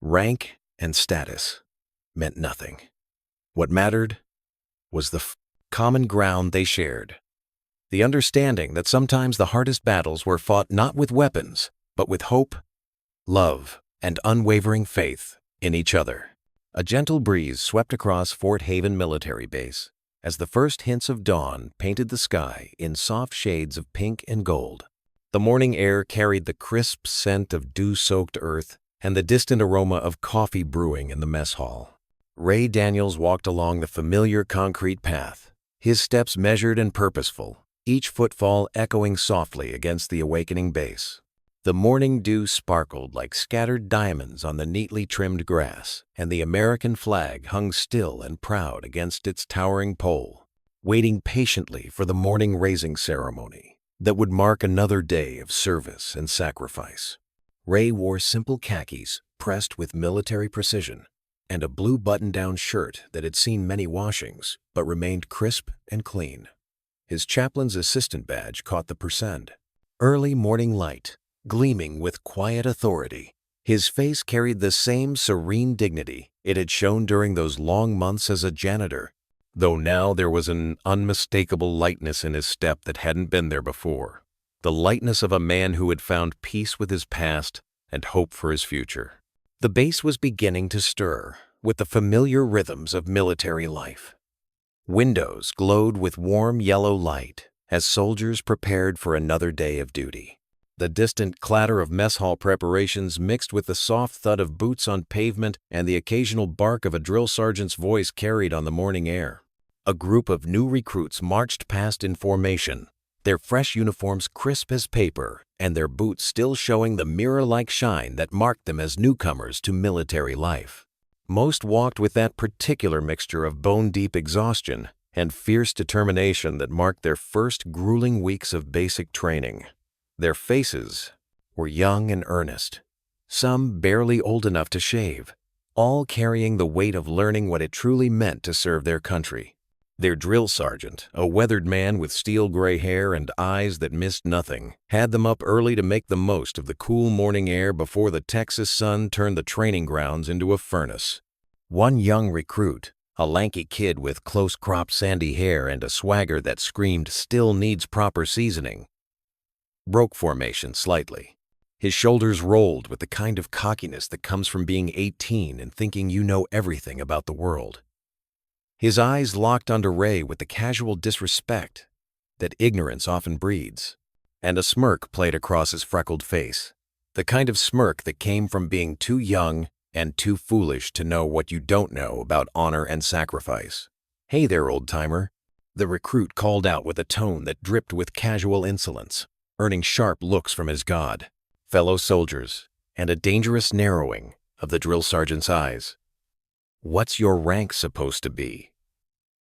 rank and status meant nothing. What mattered was the common ground they shared. The understanding that sometimes the hardest battles were fought not with weapons, but with hope, love, and unwavering faith in each other. A gentle breeze swept across Fort Haven Military Base as the first hints of dawn painted the sky in soft shades of pink and gold. The morning air carried the crisp scent of dew-soaked earth and the distant aroma of coffee brewing in the mess hall. Ray Daniels walked along the familiar concrete path, his steps measured and purposeful, each footfall echoing softly against the awakening base. The morning dew sparkled like scattered diamonds on the neatly trimmed grass, and the American flag hung still and proud against its towering pole, waiting patiently for the morning raising ceremony that would mark another day of service and sacrifice. Ray wore simple khakis pressed with military precision and a blue button-down shirt that had seen many washings but remained crisp and clean. His chaplain's assistant badge caught the percent. Early morning light, gleaming with quiet authority, his face carried the same serene dignity it had shown during those long months as a janitor, though now there was an unmistakable lightness in his step that hadn't been there before. The lightness of a man who had found peace with his past and hope for his future. The base was beginning to stir with the familiar rhythms of military life. Windows glowed with warm yellow light as soldiers prepared for another day of duty. The distant clatter of mess hall preparations mixed with the soft thud of boots on pavement and the occasional bark of a drill sergeant's voice carried on the morning air. A group of new recruits marched past in formation, their fresh uniforms crisp as paper and their boots still showing the mirror-like shine that marked them as newcomers to military life. Most walked with that particular mixture of bone-deep exhaustion and fierce determination that marked their first grueling weeks of basic training. Their faces were young and earnest, some barely old enough to shave, all carrying the weight of learning what it truly meant to serve their country. Their drill sergeant, a weathered man with steel gray hair and eyes that missed nothing, had them up early to make the most of the cool morning air before the Texas sun turned the training grounds into a furnace. One young recruit, a lanky kid with close-cropped sandy hair and a swagger that screamed "still needs proper seasoning," broke formation slightly. His shoulders rolled with the kind of cockiness that comes from being 18 and thinking you know everything about the world. His eyes locked onto Ray with the casual disrespect that ignorance often breeds, and a smirk played across his freckled face, the kind of smirk that came from being too young and too foolish to know what you don't know about honor and sacrifice. "Hey there, old-timer," the recruit called out with a tone that dripped with casual insolence, earning sharp looks from his god, fellow soldiers, and a dangerous narrowing of the drill sergeant's eyes. "What's your rank supposed to be?"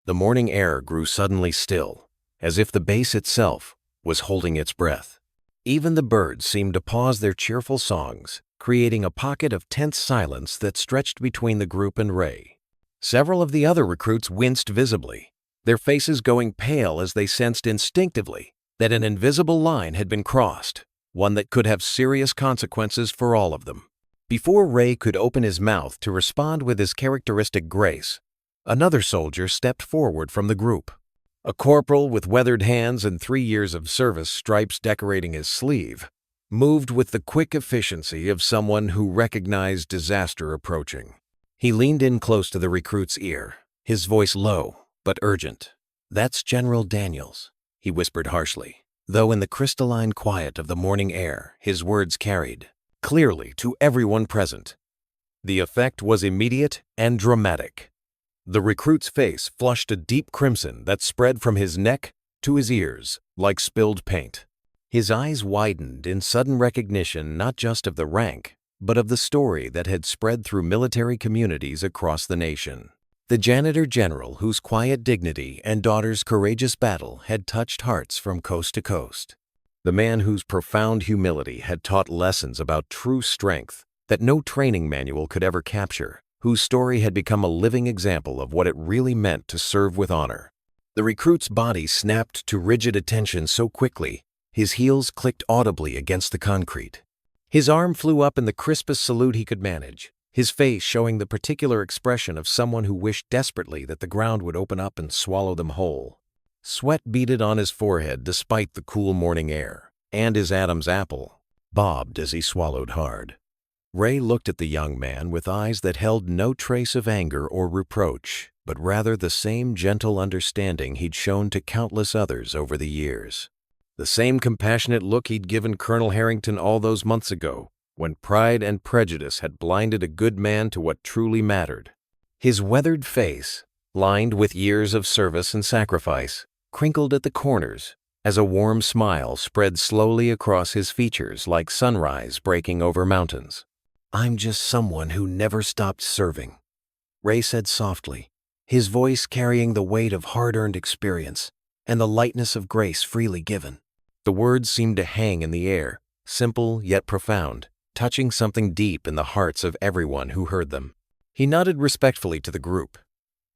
The morning air grew suddenly still, as if the base itself was holding its breath. Even the birds seemed to pause their cheerful songs, creating a pocket of tense silence that stretched between the group and Ray. Several of the other recruits winced visibly, their faces going pale as they sensed instinctively that an invisible line had been crossed, one that could have serious consequences for all of them. Before Ray could open his mouth to respond with his characteristic grace, another soldier stepped forward from the group. A corporal with weathered hands and 3 years of service stripes decorating his sleeve, moved with the quick efficiency of someone who recognized disaster approaching. He leaned in close to the recruit's ear, his voice low but urgent. "That's General Daniels," he whispered harshly, though in the crystalline quiet of the morning air, his words carried clearly to everyone present. The effect was immediate and dramatic. The recruit's face flushed a deep crimson that spread from his neck to his ears like spilled paint. His eyes widened in sudden recognition not just of the rank, but of the story that had spread through military communities across the nation. The janitor general whose quiet dignity and daughter's courageous battle had touched hearts from coast to coast. The man whose profound humility had taught lessons about true strength that no training manual could ever capture, whose story had become a living example of what it really meant to serve with honor. The recruit's body snapped to rigid attention so quickly, his heels clicked audibly against the concrete. His arm flew up in the crispest salute he could manage, his face showing the particular expression of someone who wished desperately that the ground would open up and swallow them whole. Sweat beaded on his forehead despite the cool morning air, and his Adam's apple bobbed as he swallowed hard. Ray looked at the young man with eyes that held no trace of anger or reproach, but rather the same gentle understanding he'd shown to countless others over the years. The same compassionate look he'd given Colonel Harrington all those months ago, when pride and prejudice had blinded a good man to what truly mattered. His weathered face, lined with years of service and sacrifice, crinkled at the corners as a warm smile spread slowly across his features like sunrise breaking over mountains. "I'm just someone who never stopped serving," Ray said softly, his voice carrying the weight of hard-earned experience and the lightness of grace freely given. The words seemed to hang in the air, simple yet profound, touching something deep in the hearts of everyone who heard them. He nodded respectfully to the group,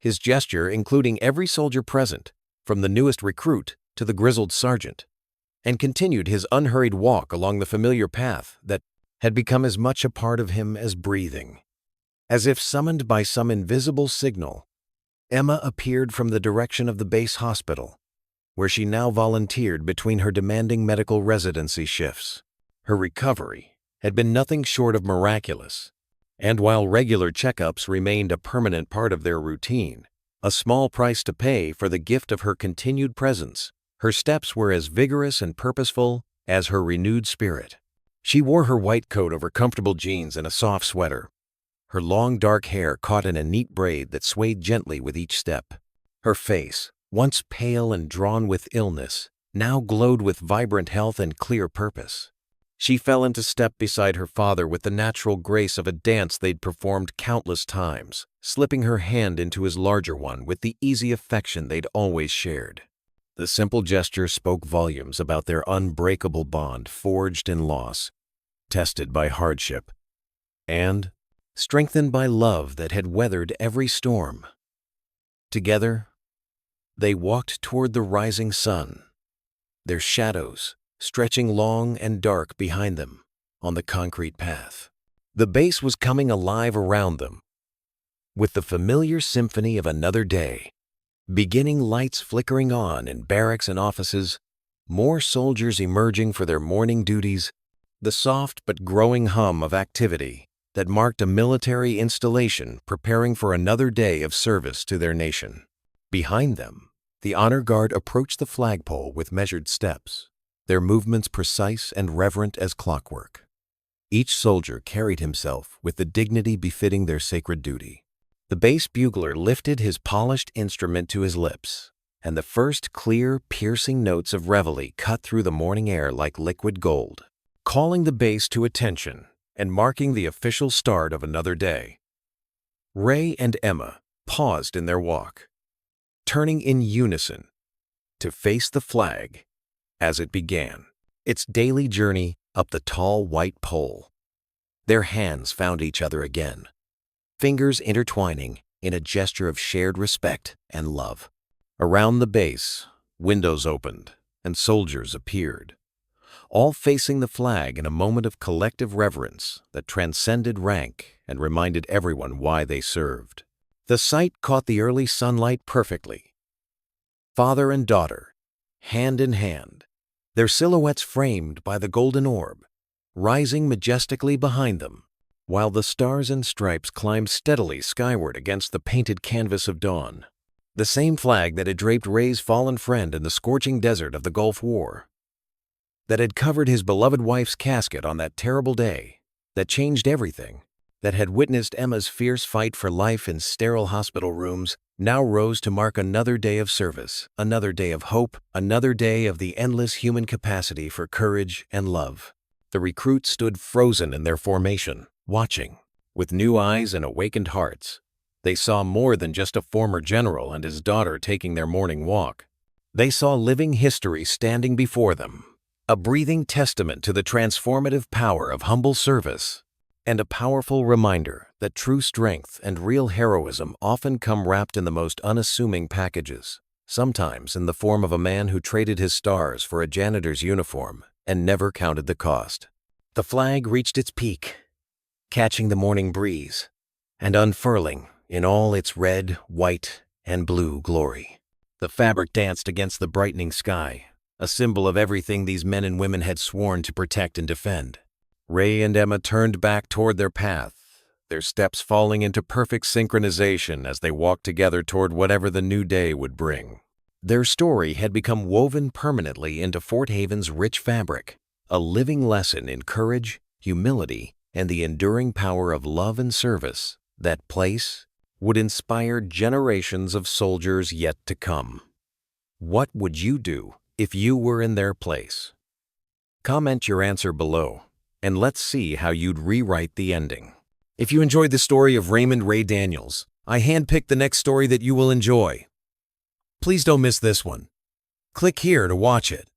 his gesture including every soldier present, from the newest recruit to the grizzled sergeant, and continued his unhurried walk along the familiar path that had become as much a part of him as breathing. As if summoned by some invisible signal, Emma appeared from the direction of the base hospital, where she now volunteered between her demanding medical residency shifts. Her recovery had been nothing short of miraculous, and while regular checkups remained a permanent part of their routine, a small price to pay for the gift of her continued presence, her steps were as vigorous and purposeful as her renewed spirit. She wore her white coat over comfortable jeans and a soft sweater, her long dark hair caught in a neat braid that swayed gently with each step. Her face, once pale and drawn with illness, now glowed with vibrant health and clear purpose. She fell into step beside her father with the natural grace of a dance they'd performed countless times, slipping her hand into his larger one with the easy affection they'd always shared. The simple gesture spoke volumes about their unbreakable bond forged in loss, tested by hardship, and strengthened by love that had weathered every storm. Together, they walked toward the rising sun, their shadows stretching long and dark behind them on the concrete path. The base was coming alive around them, with the familiar symphony of another day, beginning lights flickering on in barracks and offices, more soldiers emerging for their morning duties, the soft but growing hum of activity that marked a military installation preparing for another day of service to their nation. Behind them, the honor guard approached the flagpole with measured steps, their movements precise and reverent as clockwork. Each soldier carried himself with the dignity befitting their sacred duty. The bass bugler lifted his polished instrument to his lips, and the first clear, piercing notes of reveille cut through the morning air like liquid gold, calling the base to attention and marking the official start of another day. Ray and Emma paused in their walk, turning in unison to face the flag as it began its daily journey up the tall white pole. Their hands found each other again, fingers intertwining in a gesture of shared respect and love. Around the base, windows opened and soldiers appeared, all facing the flag in a moment of collective reverence that transcended rank and reminded everyone why they served. The sight caught the early sunlight perfectly. Father and daughter, hand in hand, their silhouettes framed by the golden orb, rising majestically behind them, while the stars and stripes climbed steadily skyward against the painted canvas of dawn. The same flag that had draped Ray's fallen friend in the scorching desert of the Gulf War, that had covered his beloved wife's casket on that terrible day, that changed everything, that had witnessed Emma's fierce fight for life in sterile hospital rooms, now rose to mark another day of service, another day of hope, another day of the endless human capacity for courage and love. The recruits stood frozen in their formation, watching, with new eyes and awakened hearts. They saw more than just a former general and his daughter taking their morning walk. They saw living history standing before them, A breathing testament to the transformative power of humble service, and a powerful reminder that true strength and real heroism often come wrapped in the most unassuming packages, sometimes in the form of a man who traded his stars for a janitor's uniform and never counted the cost. The flag reached its peak, catching the morning breeze and unfurling in all its red, white, and blue glory. The fabric danced against the brightening sky, a symbol of everything these men and women had sworn to protect and defend. Ray and Emma turned back toward their path, their steps falling into perfect synchronization as they walked together toward whatever the new day would bring. Their story had become woven permanently into Fort Haven's rich fabric, a living lesson in courage, humility, and the enduring power of love and service. That place would inspire generations of soldiers yet to come. What would you do if you were in their place? Comment your answer below, and let's see how you'd rewrite the ending. If you enjoyed the story of Raymond Ray Daniels, I handpicked the next story that you will enjoy. Please don't miss this one. Click here to watch it.